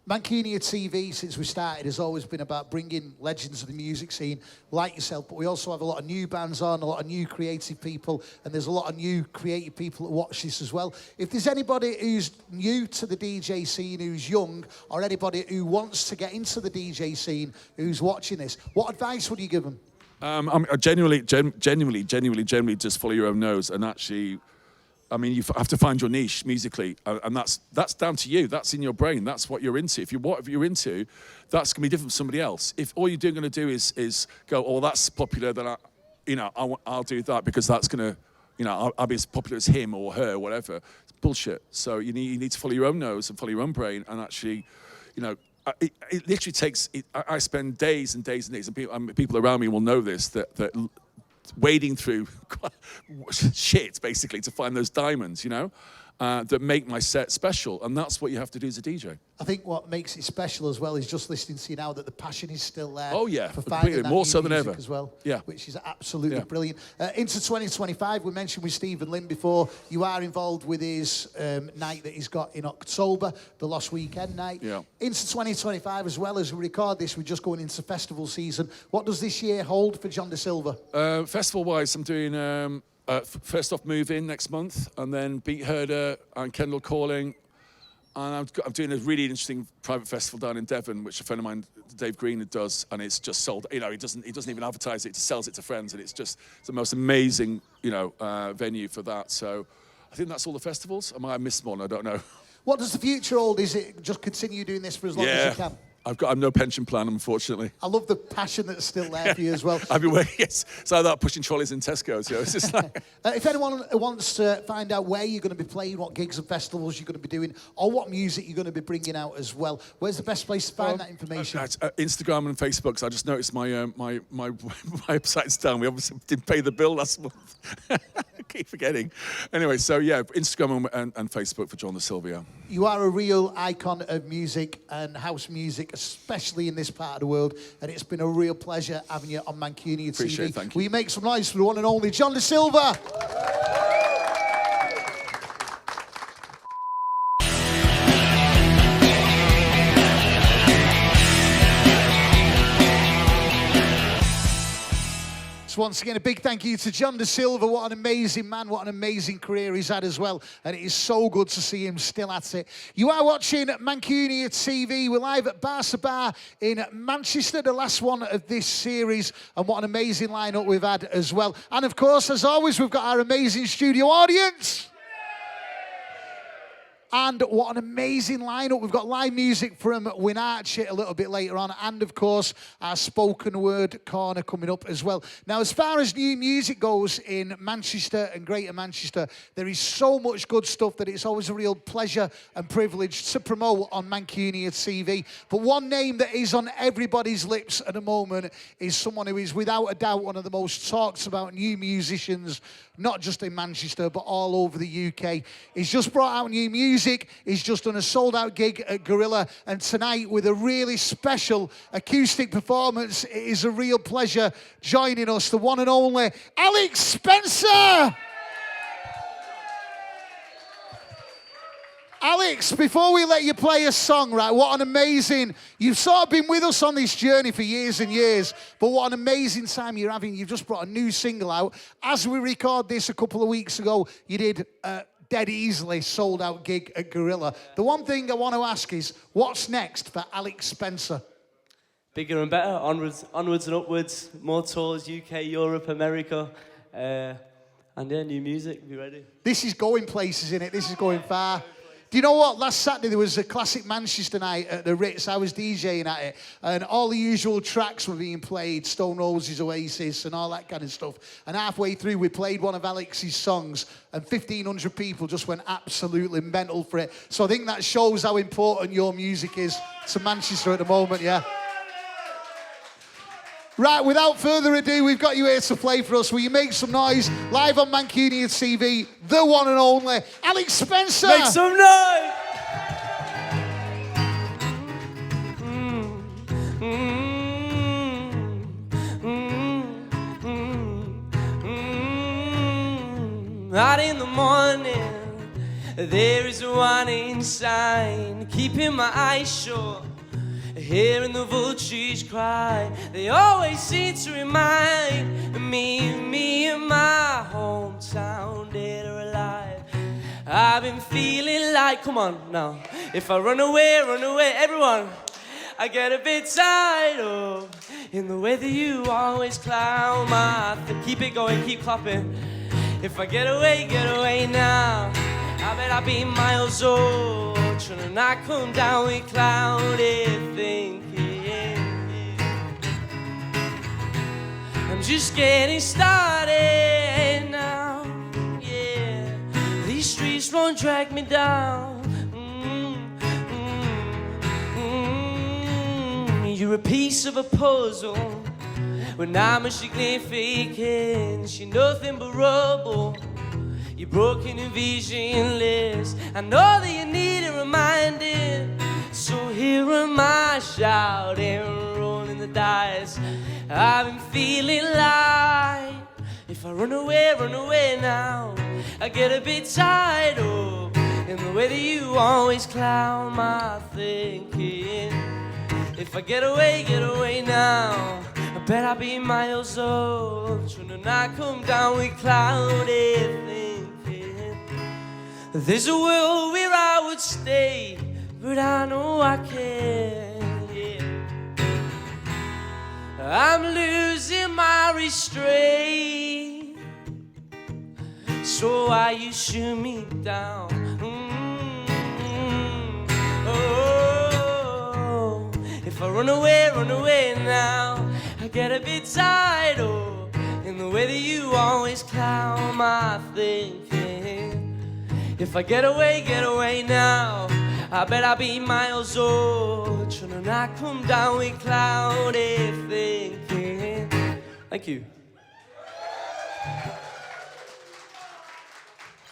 Mancunia TV, since we started, has always been about bringing legends of the music scene like yourself, but we also have a lot of new bands on, a lot of new creative people, and there's a lot of new creative people that watch this as well. If there's anybody who's new to the DJ scene, who's young, or anybody who wants to get into the DJ scene who's watching this, what advice would you give them? Genuinely, just follow your own nose, and actually, I mean, you have to find your niche musically, and that's down to you. That's in your brain. That's what you're into. If you're into, that's gonna be different from somebody else. If all you're gonna do is go, oh, that's popular, then I'll do that because that's gonna, you know, I'll be as popular as him or her, or whatever. It's bullshit. So you need to follow your own nose and follow your own brain, and actually, you know. It literally takes. I spend days and days and days, and people around me will know this. That wading through shit basically to find those diamonds, you know, that make my set special, and that's what you have to do as a DJ. I think what makes it special as well is just listening to you now that the passion is still there. Oh yeah, for finding that more new so than music ever as well. Yeah, which is absolutely brilliant. Into 2025, we mentioned with Steven Lynn before. You are involved with his night that he's got in October, the Lost Weekend night. Yeah. Into 2025 as well, as we record this, we're just going into festival season. What does this year hold for John De Silva? Festival-wise, I'm doing first off Move In next month, and then Beat Herder and Kendall Calling. And I'm doing a really interesting private festival down in Devon, which a friend of mine, Dave Green, does, and it's just sold. You know, he doesn't even advertise it; he just sells it to friends, and it's the most amazing, you know, venue for that. So, I think that's all the festivals. I might have missed one. I don't know. What does the future hold? Is it just continue doing this for as long as you can? I've no pension plan, unfortunately. I love the passion that's still there for you as well. I've been working, yes. It's like that, pushing trolleys in Tesco's. You know, it's just like... If anyone wants to find out where you're going to be playing, what gigs and festivals you're going to be doing, or what music you're going to be bringing out as well, where's the best place to find that information? Instagram and Facebook, because I just noticed my website's down. We obviously didn't pay the bill last month. I keep forgetting. Anyway, so yeah, Instagram and Facebook for Jon DaSilva, yeah. You are a real icon of music and house music, especially in this part of the world, and it's been a real pleasure having you on Mancunia TV. Appreciate it, thank you. Will you make some noise for the one and only Jon De Silva? Once again, a big thank you to Jon De Silva. What an amazing man, what an amazing career he's had as well. And it is so good to see him still at it. You are watching Mancunia TV. We're live at Barca Bar in Manchester, the last one of this series. And what an amazing lineup we've had as well. And of course, as always, we've got our amazing studio audience. And what an amazing lineup. We've got live music from Winachi a little bit later on. And, of course, our spoken word corner coming up as well. Now, as far as new music goes in Manchester and Greater Manchester, there is so much good stuff that it's always a real pleasure and privilege to promote on Mancunia TV. But one name that is on everybody's lips at the moment is someone who is, without a doubt, one of the most talked about new musicians, not just in Manchester, but all over the UK. He's just brought out new music. He's just done a sold-out gig at Gorilla. And tonight, with a really special acoustic performance, it is a real pleasure joining us, the one and only Alex Spencer! Alex, before we let you play a song, right, what an amazing... You've sort of been with us on this journey for years and years, but what an amazing time you're having. You've just brought a new single out. As we record this a couple of weeks ago, you did a dead easily sold-out gig at Gorilla. The one thing I want to ask is, what's next for Alex Spencer? Bigger and better, onwards and upwards, more tours, UK, Europe, America, and yeah, new music, be ready. This is going places, innit? This is going far. Do you know what? Last Saturday there was a classic Manchester night at the Ritz. I was DJing at it, and all the usual tracks were being played, Stone Roses, Oasis, and all that kind of stuff. And halfway through, we played one of Alex's songs, and 1,500 people just went absolutely mental for it. So I think that shows how important your music is to Manchester at the moment, yeah? Right, without further ado, we've got you here to play for us. Will you make some noise? Live on Mancunian TV, the one and only Alex Spencer. Make some noise! Out in the morning, there is a warning sign, keeping my eyes shut. Hearing the vultures cry, they always seem to remind me and my hometown, dead or alive. I've been feeling like, come on now, if I run away, everyone, I get a bit tired of in the way that you always clown my keep it going, keep clapping. If I get away now, I bet I'll be miles old, trying to not come down with cloudy thinking. I'm just getting started now, yeah. These streets won't drag me down. You're a piece of a puzzle with not much significance. You're nothing but rubble. You're broken and visionless. I know that you need a reminding. So here am I shouting, rolling the dice. I've been feeling like if I run away now, I get a bit tired of in the way that you always clown my thinking. If I get away now, I bet I'll be miles old, trying to not come down with cloudy thinking. There's a world where I would stay, but I know I can't, yeah. I'm losing my restraint, so why you shoot me down? Oh, if I run away now, I get a bit tired of in the way that you always clown my thinking. If I get away now, I bet I'll be miles old, trying to not come down with cloudy thinking. Thank you.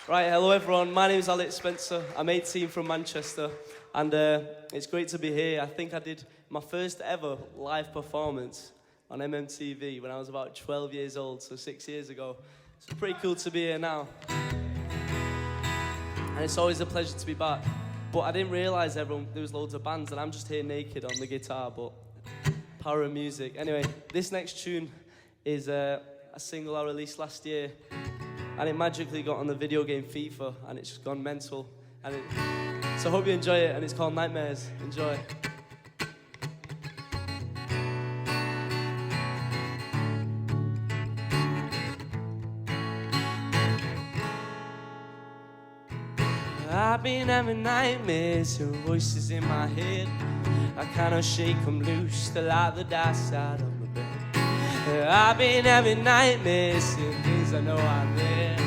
Right, hello everyone, my name is Alex Spencer. I'm 18 from Manchester, and it's great to be here. I think I did my first ever live performance on MMTV when I was about 12 years old, so 6 years ago. It's pretty cool to be here now. And it's always a pleasure to be back. But I didn't realise there was loads of bands, and I'm just here naked on the guitar, but power of music. Anyway, this next tune is a single I released last year, and it magically got on the video game FIFA, and it's just gone mental. So I hope you enjoy it, and it's called Nightmares. Enjoy. I've been having nightmares, your voices in my head. I kinda shake them loose to light the dark side of my bed. I've been having nightmares, seeing things I know I'm there.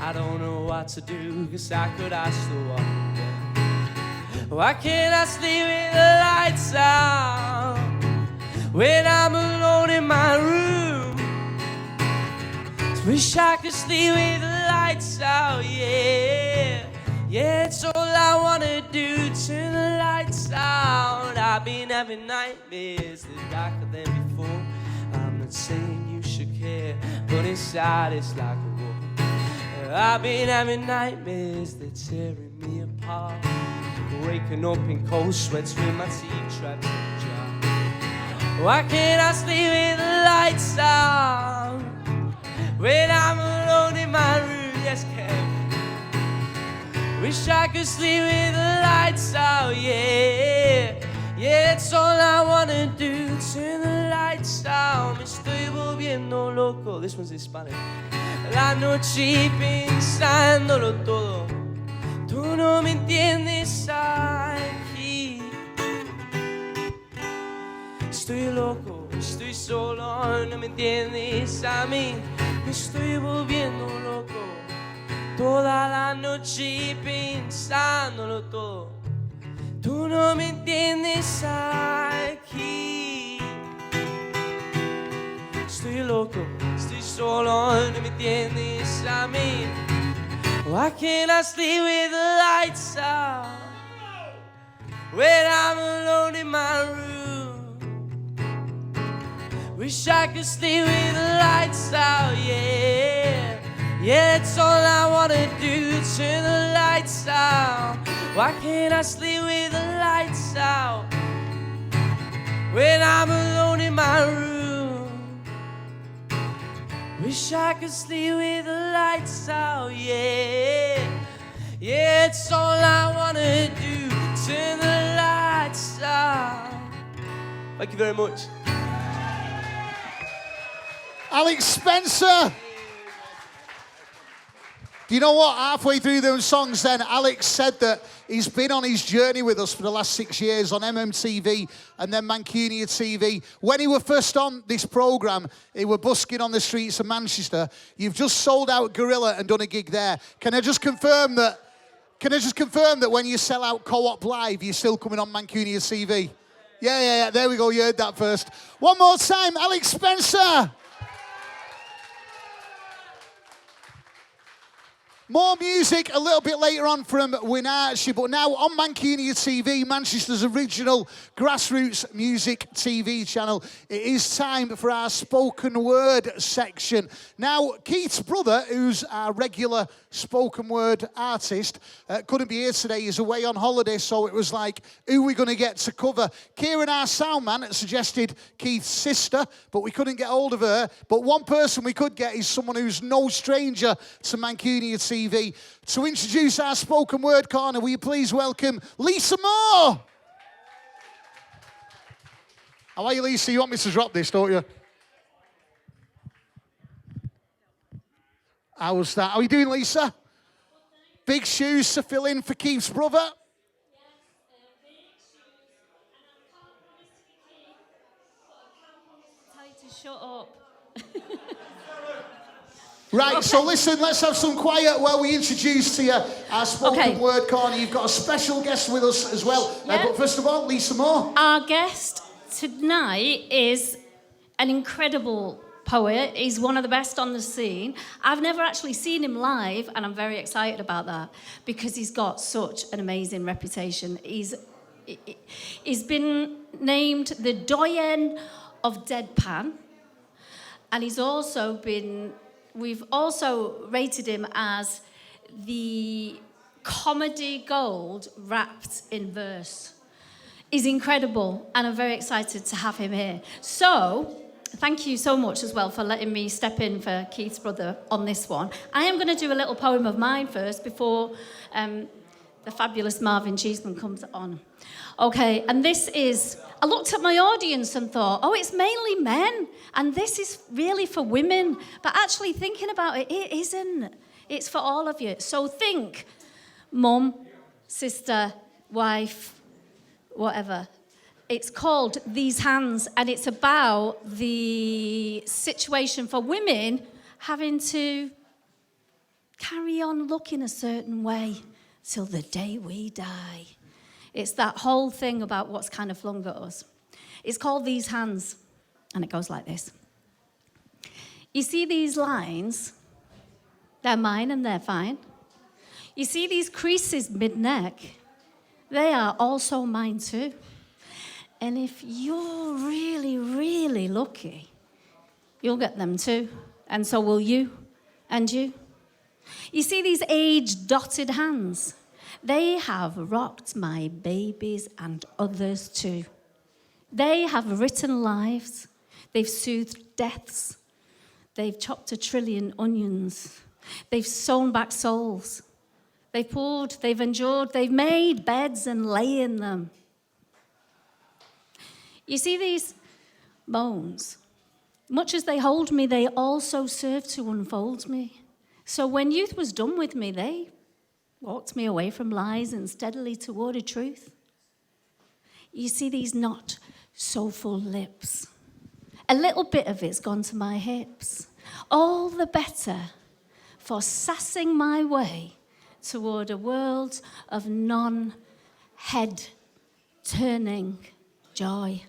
I don't know what to do, cause I could ask the one there. Why can't I sleep with the lights out when I'm alone in my room? Wish I could sleep with the lights out, yeah. Yeah, it's all I wanna do, turn the lights out. I've been having nightmares, they're darker than before. I'm not saying you should care, but inside it's like a war. I've been having nightmares, they're tearing me apart. Waking up in cold sweats with my teeth trapped in a jar. Why can't I sleep with the lights out when I'm alone in my room? Yes, Kev. Wish I could sleep with the lights out, yeah. Yeah, it's all I wanna do, turn the lights out. Me estoy volviendo loco. This one's in Spanish. La noche pensándolo todo. Tú no me entiendes aquí. Estoy loco, estoy solo, no me entiendes a mí. Me estoy volviendo loco toda la noche pensándolo todo. Tú no me entiendes aquí. Estoy loco, estoy solo, no me entiendes a mí. Why can't I sleep with the lights out when I'm alone in my room? Wish I could sleep with the lights out, yeah. Yeah, that's all I wanna do, turn the lights out. Why can't I sleep with the lights out when I'm alone in my room? Wish I could sleep with the lights out, yeah. Yeah, it's all I wanna do, turn the lights out. Thank you very much. Alex Spencer. Do you know what? Halfway through those songs then, Alex said that he's been on his journey with us for the last 6 years on MMTV and then Mancunia TV. When he was first on this programme, he were busking on the streets of Manchester. You've just sold out Gorilla and done a gig there. Can I just confirm that when you sell out Co-op Live, you're still coming on Mancunia TV? Yeah. There we go. You heard that first. One more time, Alex Spencer. More music a little bit later on from Winachi, but now on Mancunia TV, Manchester's original grassroots music TV channel, it is time for our spoken word section. Now, Keith's brother, who's our regular spoken word artist, couldn't be here today. He's away on holiday, so it was like, who are we going to get to cover? Kieran, our sound man, suggested Keith's sister, but we couldn't get hold of her. But one person we could get is someone who's no stranger to Mancunia TV. To introduce our spoken word corner, will you please welcome Lisa Moore? How are you, Lisa? You want me to drop this, don't you? How's that? How are you doing, Lisa? Big shoes to fill in for Keith's brother? Tell you to shut up. Right, okay. So listen, let's have some quiet while we introduce to you our spoken word corner. You've got a special guest with us as well. Yeah. But first of all, Lisa Moore. Our guest tonight is an incredible poet. He's one of the best on the scene. I've never actually seen him live, and I'm very excited about that because he's got such an amazing reputation. He's been named the doyen of deadpan, and he's also been... We've also rated him as the comedy gold wrapped in verse. He's incredible, and I'm very excited to have him here. So, thank you so much as well for letting me step in for Keith's brother on this one. I am going to do a little poem of mine first before the fabulous Marvin Cheeseman comes on. Okay, and this is... I looked at my audience and thought, oh, it's mainly men, and this is really for women. But actually thinking about it, it isn't. It's for all of you. So think, mum, sister, wife, whatever. It's called These Hands, and it's about the situation for women having to carry on looking a certain way till the day we die. It's that whole thing about what's kind of flung at us. It's called These Hands, and it goes like this. You see these lines? They're mine and they're fine. You see these creases mid-neck? They are also mine too. And if you're really, really lucky, you'll get them too. And so will you, and you. You see these age-dotted hands? They have rocked my babies and others too. They have written lives. They've soothed deaths. They've chopped 1 trillion onions. They've sewn back souls. They've poured, they've endured, they've made beds and lay in them. You see these bones? Much as they hold me, they also serve to unfold me. So when youth was done with me, they walked me away from lies and steadily toward a truth. You see these not so full lips. A little bit of it's gone to my hips. All the better for sassing my way toward a world of non-head turning joy.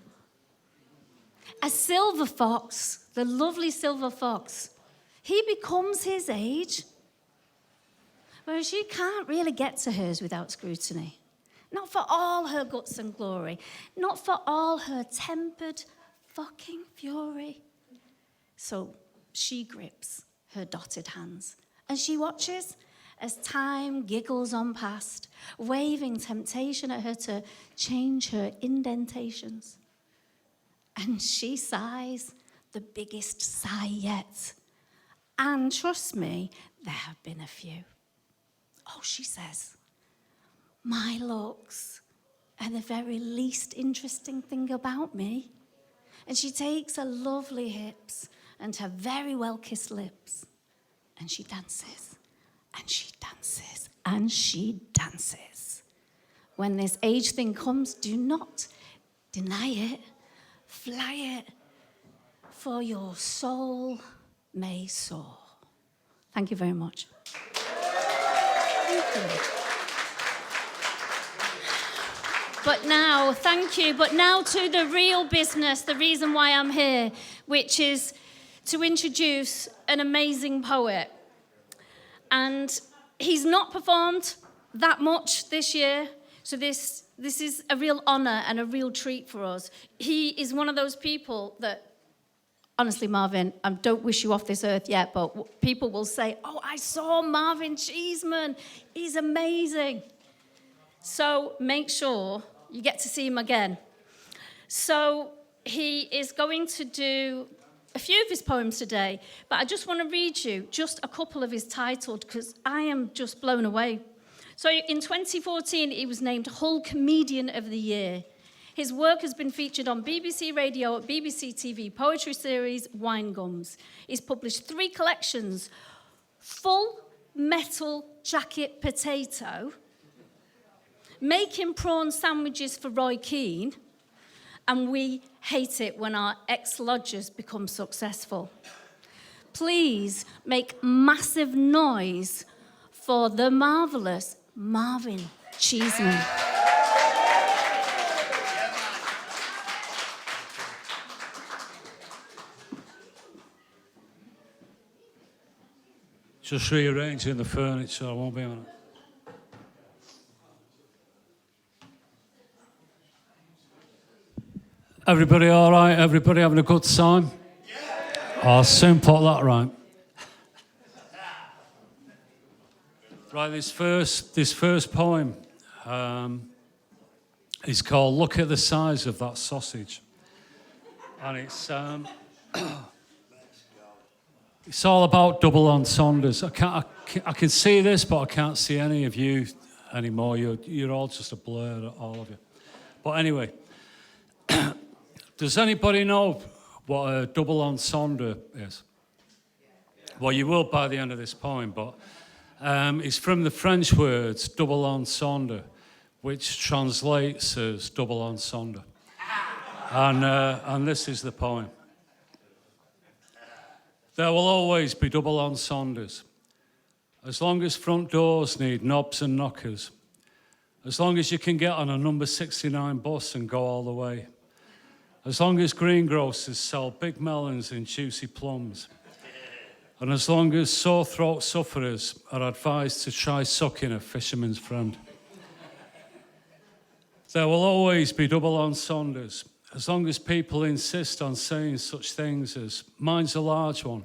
A silver fox, the lovely silver fox, he becomes his age, whereas you can't really get to hers without scrutiny. Not for all her guts and glory, not for all her tempered fucking fury. So she grips her dotted hands, and she watches as time giggles on past, waving temptation at her to change her indentations. And she sighs the biggest sigh yet. And trust me, there have been a few. Oh, she says, my looks are the very least interesting thing about me. And she takes her lovely hips and her very well-kissed lips, and she dances, and she dances, and she dances. When this age thing comes, do not deny it, fly it, for your soul may soar. Thank you very much. Thank you. But now, thank you, but now to the real business, the reason why I'm here, which is to introduce an amazing poet. And he's not performed that much this year, so this is a real honour and a real treat for us. He is one of those people that, honestly, Marvin, I don't wish you off this earth yet, but people will say, oh, I saw Marvin Cheeseman. He's amazing. So make sure you get to see him again. So he is going to do a few of his poems today, but I just want to read you just a couple of his titles because I am just blown away. So in 2014, he was named Hull Comedian of the Year. His work has been featured on BBC Radio, BBC TV poetry series, Wine Gums. He's published 3 collections, Full Metal Jacket Potato, Making Prawn Sandwiches for Roy Keane, and We Hate It When Our Ex-Lodgers Become Successful. Please make massive noise for the marvellous Marvin Cheeseman. Just rearranging the furniture, I won't be on it. Everybody all right? Everybody having a good time? Yeah. I'll soon put that right. Right, this first poem is called "Look at the Size of That Sausage," and it's all about double entendres. I can see this, but I can't see any of you anymore. You're all just a blur, all of you. But anyway. Does anybody know what a double entendre is? Well, you will by the end of this poem, but it's from the French words double entendre, which translates as double entendre. And this is the poem. There will always be double entendres. As long as front doors need knobs and knockers. As long as you can get on a number 69 bus and go all the way. As long as greengrocers sell big melons and juicy plums. And as long as sore throat sufferers are advised to try sucking a fisherman's friend. There will always be double entendres, as long as people insist on saying such things as, mine's a large one.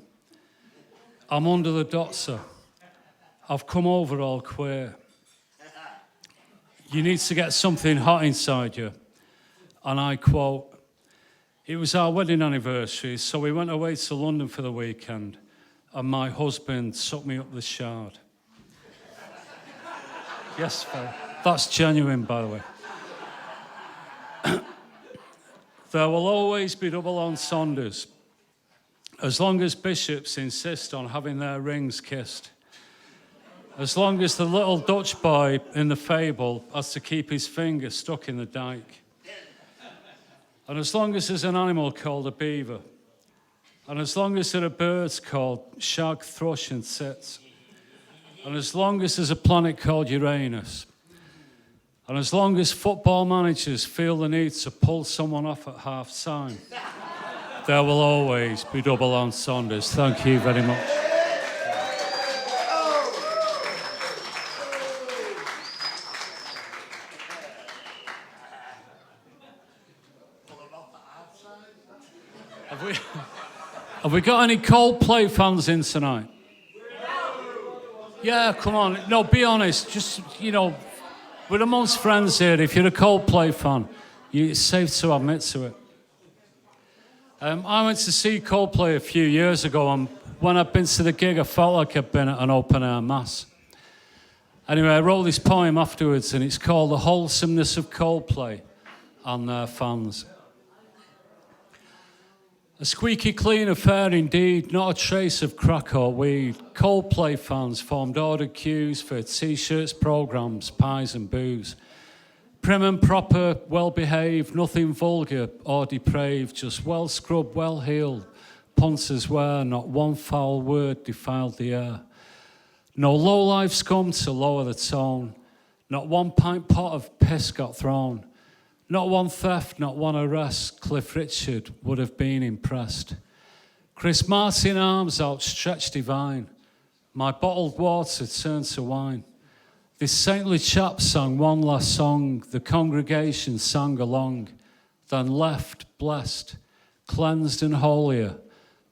I'm under the doxa. I've come over all queer. You need to get something hot inside you. And I quote, it was our wedding anniversary, so we went away to London for the weekend, and my husband sucked me up the shard. Yes, that's genuine, by the way. There will always be double entendres, as long as bishops insist on having their rings kissed. As long as the little Dutch boy in the fable has to keep his finger stuck in the dike. And as long as there's an animal called a beaver. And as long as there are birds called shag, thrush and tits. And as long as there's a planet called Uranus. And as long as football managers feel the need to pull someone off at half time, there will always be double entendres. Thank you very much. Have we got any Coldplay fans in tonight? Yeah, come on. No, be honest. Just, you know, we're amongst friends here. If you're a Coldplay fan, it's safe to admit to it. I went to see Coldplay a few years ago, and when I'd been to the gig, I felt like I'd been at an open-air mass. Anyway, I wrote this poem afterwards, and it's called The Wholesomeness of Coldplay and Their Fans. A squeaky clean affair indeed, not a trace of crack or weed. Coldplay fans formed ordered queues for T-shirts, programmes, pies and booze. Prim and proper, well-behaved, nothing vulgar or depraved, just well-scrubbed, well-heeled. Punters where not one foul word defiled the air. No low-life scum to lower the tone. Not one pint pot of piss got thrown. Not one theft, not one arrest, Cliff Richard would have been impressed. Chris Martin arms outstretched divine, my bottled water turned to wine. This saintly chap sang one last song, the congregation sang along, then left, blessed, cleansed and holier,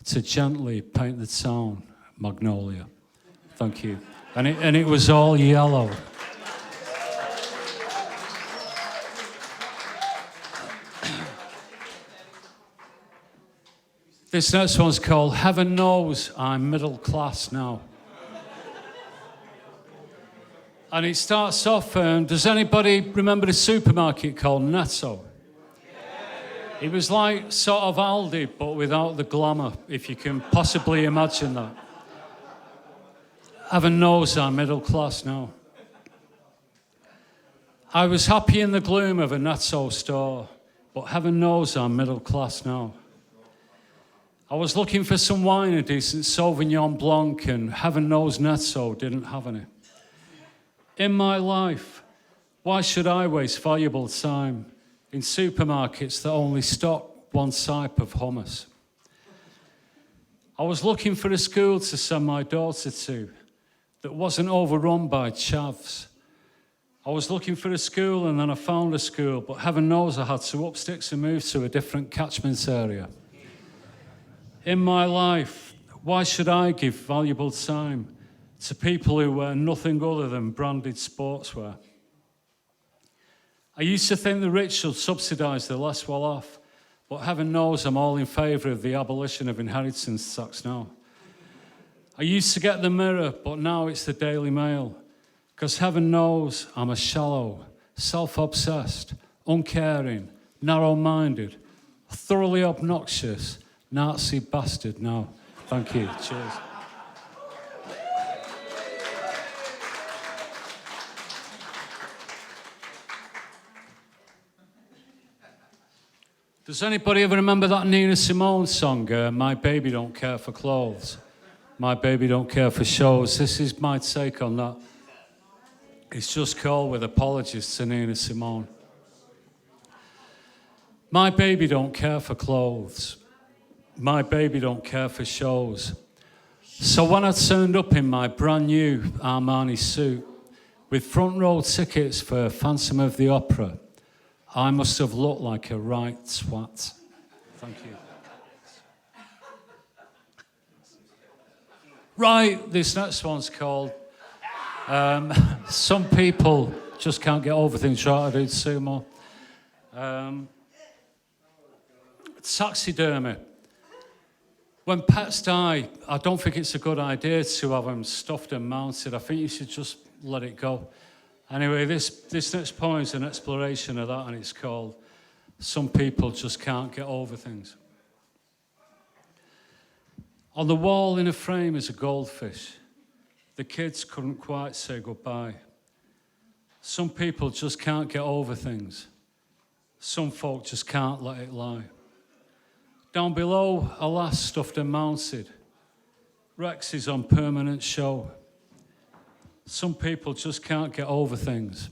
to gently paint the town magnolia. Thank you. And it was all yellow. This next one's called Heaven Knows I'm Middle Class Now. And it starts off, does anybody remember a supermarket called Netto? It was like sort of Aldi, but without the glamour, if you can possibly imagine that. Heaven knows I'm middle class now. I was happy in the gloom of a Netto store, but heaven knows I'm middle class now. I was looking for some wine, a decent Sauvignon Blanc, and heaven knows Netto didn't have any. In my life, why should I waste valuable time in supermarkets that only stock one type of hummus? I was looking for a school to send my daughter to that wasn't overrun by chavs. I was looking for a school and then I found a school, but heaven knows I had to up sticks and move to a different catchment area. In my life, why should I give valuable time to people who wear nothing other than branded sportswear? I used to think the rich should subsidise the less well-off, but heaven knows I'm all in favour of the abolition of inheritance tax now. I used to get the Mirror, but now it's the Daily Mail, because heaven knows I'm a shallow, self-obsessed, uncaring, narrow-minded, thoroughly obnoxious, Nazi bastard now. Thank you. Cheers. Does anybody ever remember that Nina Simone song, My Baby Don't Care for Clothes? My Baby Don't Care for Shows. This is my take on that. It's just called With Apologies to Nina Simone. My baby don't care for clothes. My baby don't care for shows. So when I turned up in my brand new Armani suit with front row tickets for Phantom of the Opera, I must have looked like a right twat. Thank you. Right, this next one's called Some People Just Can't Get Over Things. Try to do sumo. Taxidermy. When pets die, I don't think it's a good idea to have them stuffed and mounted. I think you should just let it go. Anyway, this next poem is an exploration of that, and it's called Some People Just Can't Get Over Things. On the wall in a frame is a goldfish. The kids couldn't quite say goodbye. Some people just can't get over things. Some folk just can't let it lie. Down below, a lass stuffed and mounted. Rex is on permanent show. Some people just can't get over things.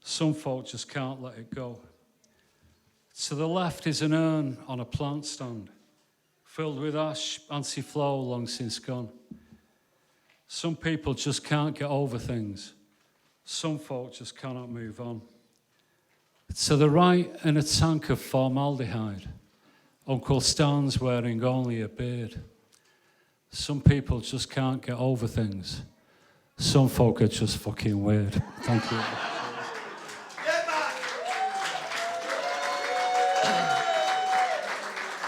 Some folk just can't let it go. To the left is an urn on a plant stand, filled with ash, anti-flow, long since gone. Some people just can't get over things. Some folk just cannot move on. To the right, in a tank of formaldehyde, Uncle Stan's wearing only a beard. Some people just can't get over things. Some folk are just fucking weird. Thank you.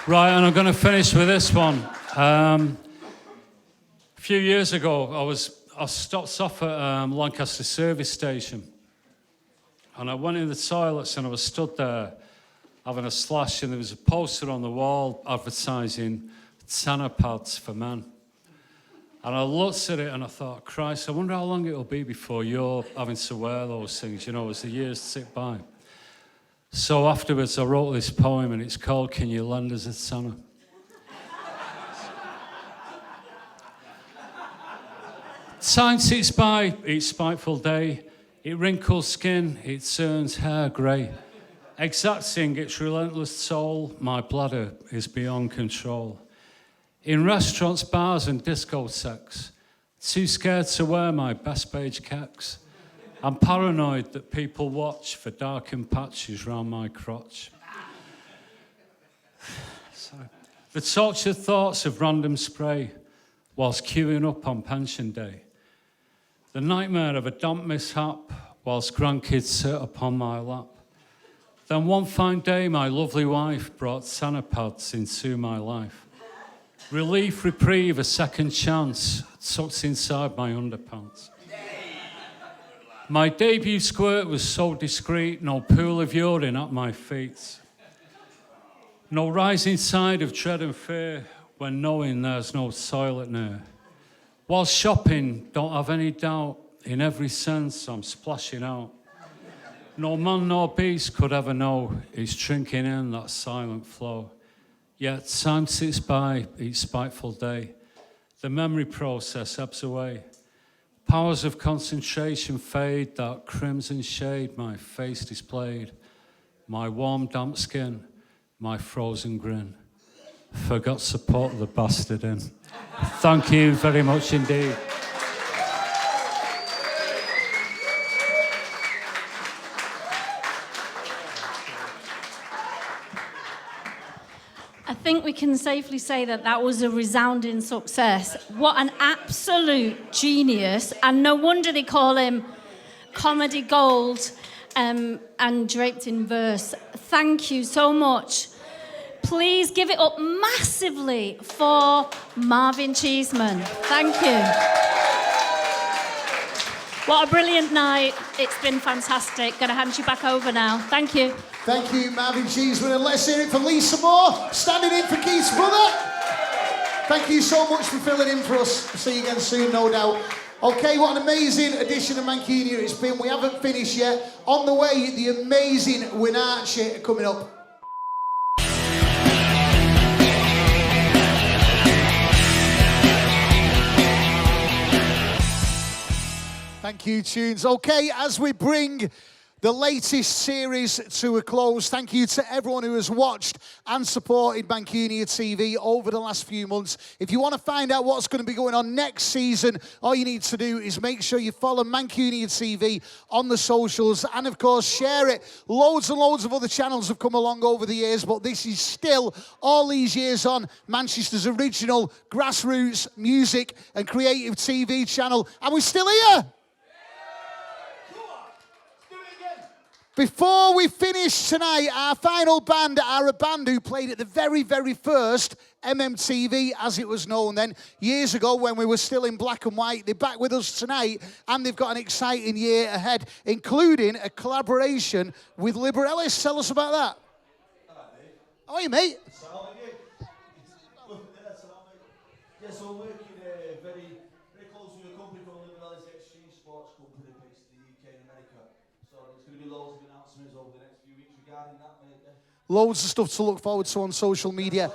Right, and I'm going to finish with this one. A few years ago, I stopped off at Lancaster service station, and I went in the toilets and I was stood there having a slash, and there was a poster on the wall advertising tanner pads for men. And I looked at it and I thought, Christ, I wonder how long it'll be before you're having to wear those things, you know, as the years tick by. So afterwards I wrote this poem, and it's called Can You Lend Us a Tanner? Time ticks by each spiteful day. It wrinkles skin, it turns hair grey. Exacting its relentless toll, my bladder is beyond control. In restaurants, bars and discotheques, too scared to wear my best beige kecks. I'm paranoid that people watch for darkened patches round my crotch. Sorry. The tortured thoughts of random spray whilst queuing up on pension day. The nightmare of a damp mishap whilst grandkids sit upon my lap. Then one fine day my lovely wife brought tanner pads into my life. Relief, reprieve, a second chance tucked inside my underpants. My debut squirt was so discreet, no pool of urine at my feet. No rising tide of dread and fear when knowing there's no toilet near. While shopping, don't have any doubt, in every sense I'm splashing out. No man nor beast could ever know it's drinking in that silent flow. Yet time sits by each spiteful day. The memory process ebbs away. Powers of concentration fade, that crimson shade my face displayed. My warm damp skin, my frozen grin. Forgot to put the bastard in. Thank you very much indeed. I think we can safely say that that was a resounding success. What an absolute genius. And no wonder they call him Comedy Gold and draped in verse. Thank you so much. Please give it up massively for Marvin Cheeseman. Thank you. What a brilliant night. It's been fantastic. Going to hand you back over now. Thank you. Thank you, Marvin Cheeseman, and let's hear it for Lisa Moore, standing in for Keith's brother. Thank you so much for filling in for us. See you again soon, no doubt. Okay, what an amazing edition of Mancunian it's been. We haven't finished yet. On the way, the amazing Winachi coming up. Thank you, Tunes. Okay, as we bring the latest series to a close, thank you to everyone who has watched and supported Mancunia TV over the last few months. If you want to find out what's going to be going on next season, all you need to do is make sure you follow Mancunia TV on the socials and, of course, share it. Loads and loads of other channels have come along over the years, but this is still, all these years on, Manchester's original grassroots music and creative TV channel. And we're still here. Before we finish tonight, our final band are a band who played at the very, very first MMTV, as it was known then, years ago when we were still in black and white. They're back with us tonight, and they've got an exciting year ahead, including a collaboration with Liberellis. Tell us about that. How are you, mate? Yeah, so we're working very, very close with a company called announcements over the next few weeks regarding that, mate. Yeah. Loads of stuff to look forward to on social media.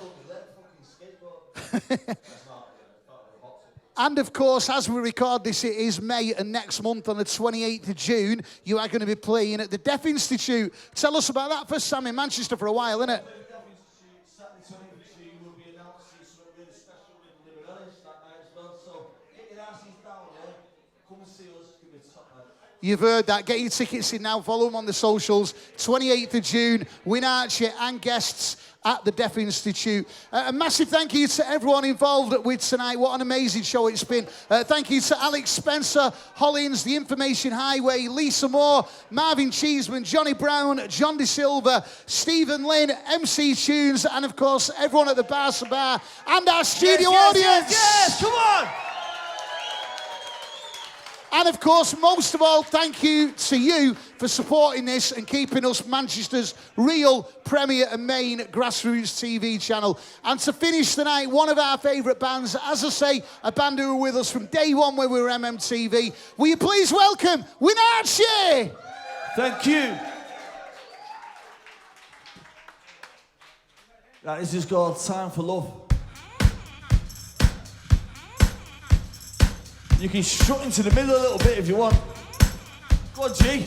And of course, as we record this, it is May, and next month on the 28th of June, you are going to be playing at the Deaf Institute. Tell us about that. First time in Manchester for a while, isn't it? You've heard that. Get your tickets in now. Follow them on the socials. 28th of June, Winachi and guests at the Deaf Institute. A massive thank you to everyone involved with tonight. What an amazing show it's been. Thank you to Alex Spencer, Hollins The Information Highway, Lisa Moore, Marvin Cheeseman, Johnny Brown, Jon DaSilva, Steven Lynn, MC Tunes, and of course everyone at the Bar and our studio audience. Yes, come on! And of course, most of all, thank you to you for supporting this and keeping us Manchester's real premier and main grassroots TV channel. And to finish the night, one of our favourite bands, as I say, a band who were with us from day one when we were MMTV. Will you please welcome Winachi? Thank you. That is just called Time for Love. You can strut into the middle a little bit if you want. Go on, G.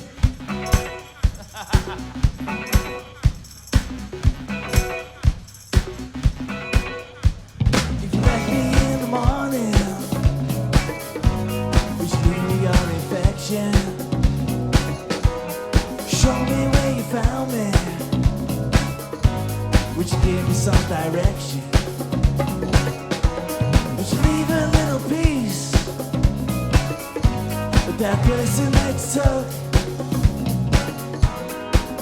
If you met me in the morning, would you give me your infection? Show me where you found me. Would you give me some direction? Would you leave a little piece? That person that you took.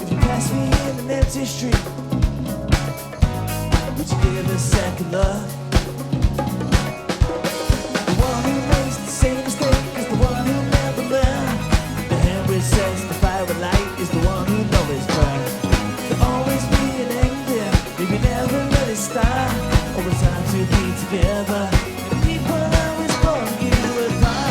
If you pass me in an empty street, would you give a second look? The one who makes the same mistake is the one who never learned. The hand which sets the fire alight is the one who always burns. There'll always be an ending if you never let it start. Always time to be together. And people always pull you apart.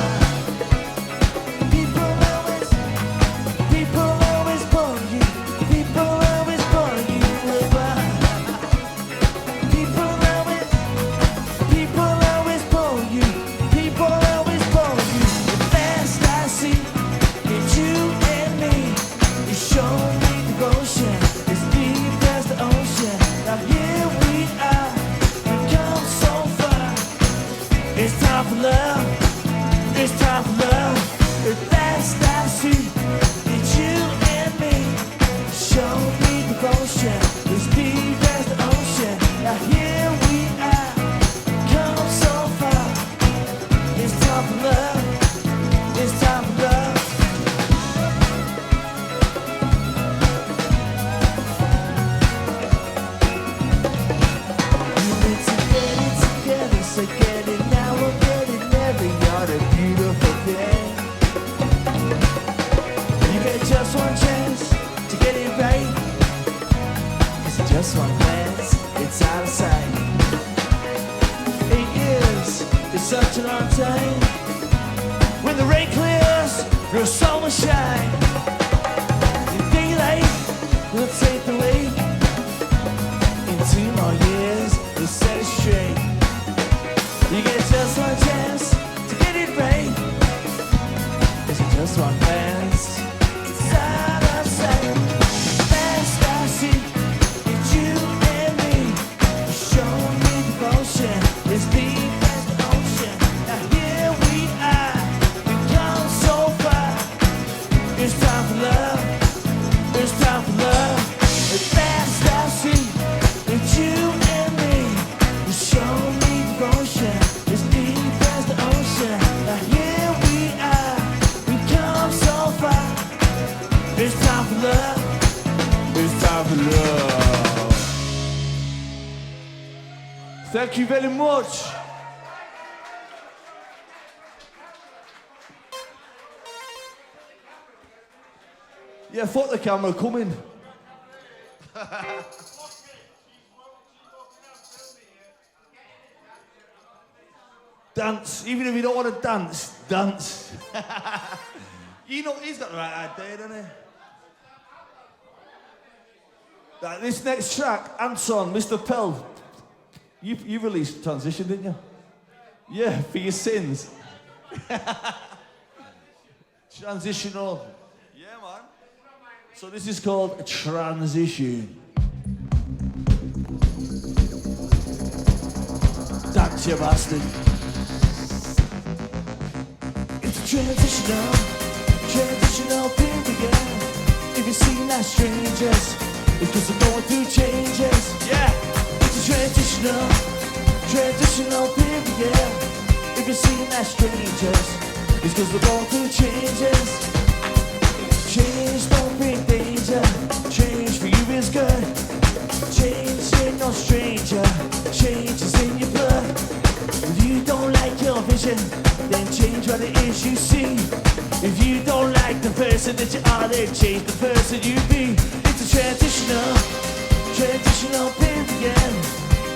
Thank you very much. Yeah, fuck the camera, coming. Dance, even if you don't want to dance, dance. You know, he's got the right idea, doesn't he? Right, this next track, Anton, Mr. Pell. You released Transition, didn't you? Yeah, for your sins. Transitional. Yeah, man. So this is called Transition. Dance, you bastard. It's a transitional period. If you see that strangers, it's because we're going through changes. Yeah. It's a transitional period. If you see that strangers, it's because we're going through changes. Change don't bring danger. Change for you is good. Change ain't no stranger. Change is in your blood. If you don't like your vision, then change what it is you see. If you don't like the person that you are, then change the person you be. It's a transitional period.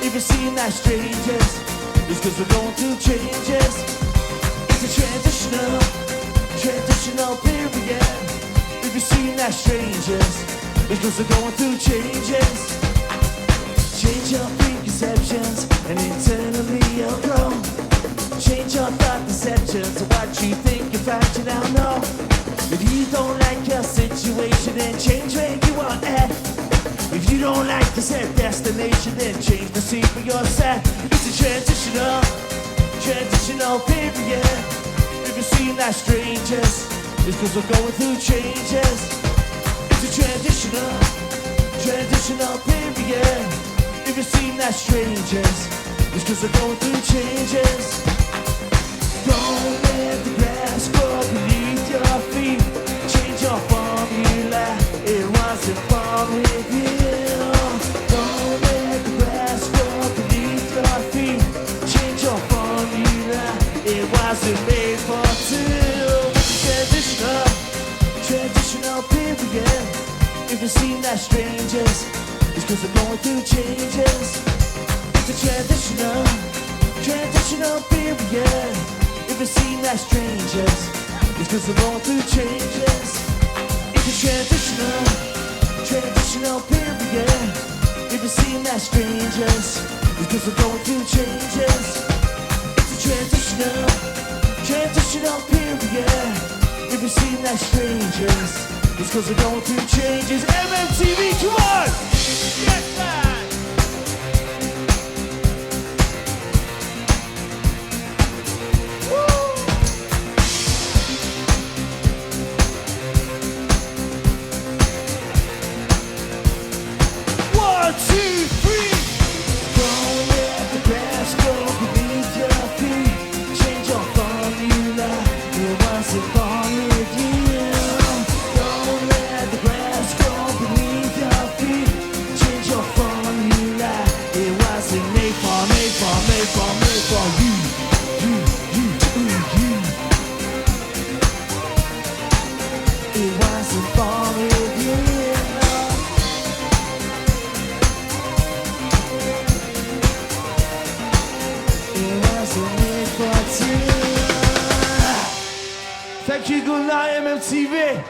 If you've seen that strangers, it's because we're going through changes. It's a transitional period. If you've seen that strangers, it's because we're going through changes. Change your preconceptions and internally you'll grow. Change your thought perceptions to what you think you find you now know. If you don't like your situation, then change where you are at. If you don't like the set destination, then change the scene for your set. It's a transitional period. If you've seen that strangers, it's because we're going through changes. It's a transitional period. If you've seen that strangers, it's because we're going through changes. Don't let the grass grow beneath your feet. Change your formula, it wasn't born with you. Don't let the grass grow beneath your feet. Change your formula, it wasn't made for two. Transitional period. If you've seen that strangers, it's because we're going through changes. It's a transitional period. If you've seen that strangers, it's because we're going through changes. It's a transitional period. If you've seen that strangers, it's because we're going through changes. It's a transitional period. If you've seen that strangers, it's because we're going through changes. MMTV, come on! Yes, man! 1, 2, 3. Don't let the grass grow beneath your feet. Change your formula, it wasn't born with you. Don't let the grass grow beneath your feet. Change your formula, it wasn't made for you. You. It wasn't born with you. Thank you, good night, MMTV.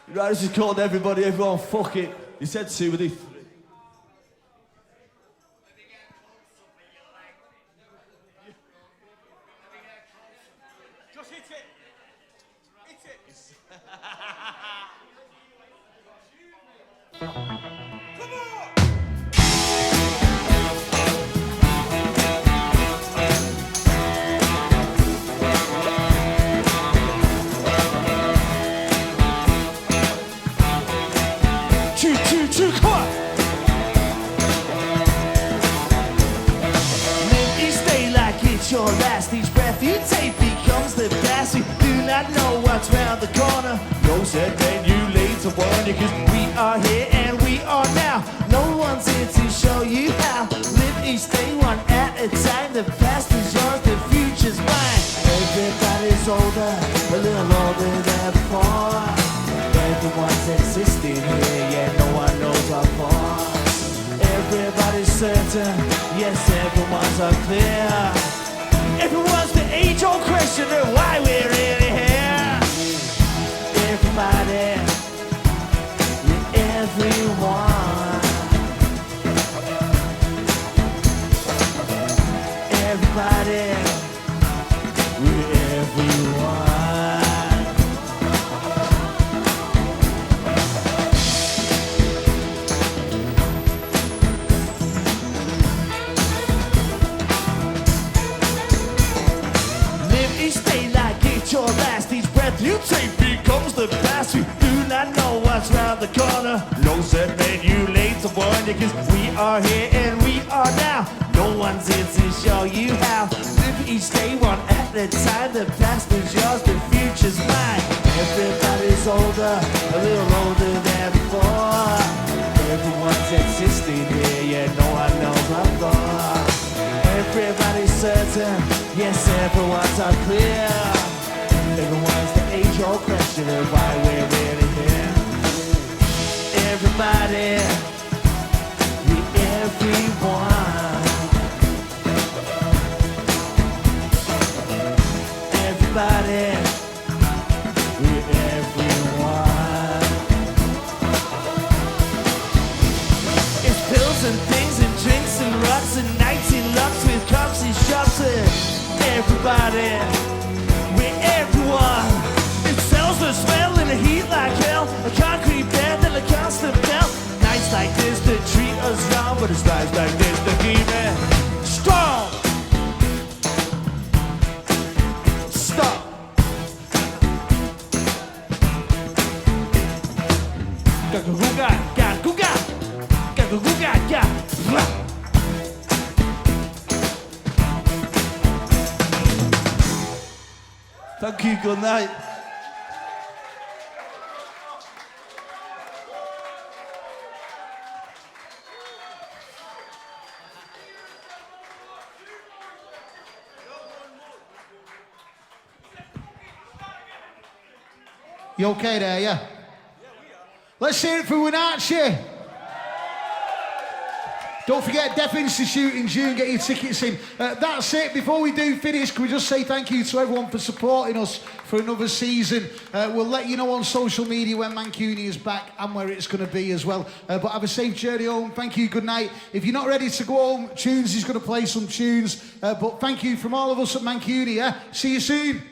Right, this is called Everyone Fuck It. You said 2 with it. Just hit it. Hit it. Come on. 2, come on! Live each day like it's your last. Each breath you take becomes the past. We do not know what's round the corner. No said then you later warn you, cause we are here and we are now. No one's here to show you how. Live each day one at a time. The past is yours, the future's mine. Everybody's older, a little older than before. Everyone's existing here, yeah, no one knows what for. Everybody's certain, yes, everyone's unclear. Everyone's the age-old question of why we're really here. everybody, yeah, everyone. Everybody, yeah, everyone. Live each day like it's your last. Each breath you take becomes the past. We do not know what's round the corner. No set menu late to warn you, 'cause we are here and we are now. No one's here to show you how. Live each day one at a time. The past is yours, the future's mine. Everybody's older, a little older than before. Everyone's existing here, yeah, no one knows what for. Everybody's certain, yes, everyone's unclear. Everyone's the age-old question of why we're really here. Everybody, we everyone. Everybody, we everyone. It's pills and things and drinks and rocks and nights in lucks with cups and shops and everybody, we're everyone. It sells the smell and the heat like hell, a concrete bed and a constant bell. Nights like this that treat us wrong, but it's nights like this that keep it strong. Stop. Thank you, good night. You okay there, yeah? Let's hear it for Winachi. Don't forget, Deaf Institute in June, get your tickets in. That's it. Before we do finish, can we just say thank you to everyone for supporting us for another season. We'll let you know on social media when Mancuni is back and where it's going to be as well. But have a safe journey home. Thank you, good night. If you're not ready to go home, Tunes is going to play some tunes. But thank you from all of us at Mancuni, yeah? See you soon.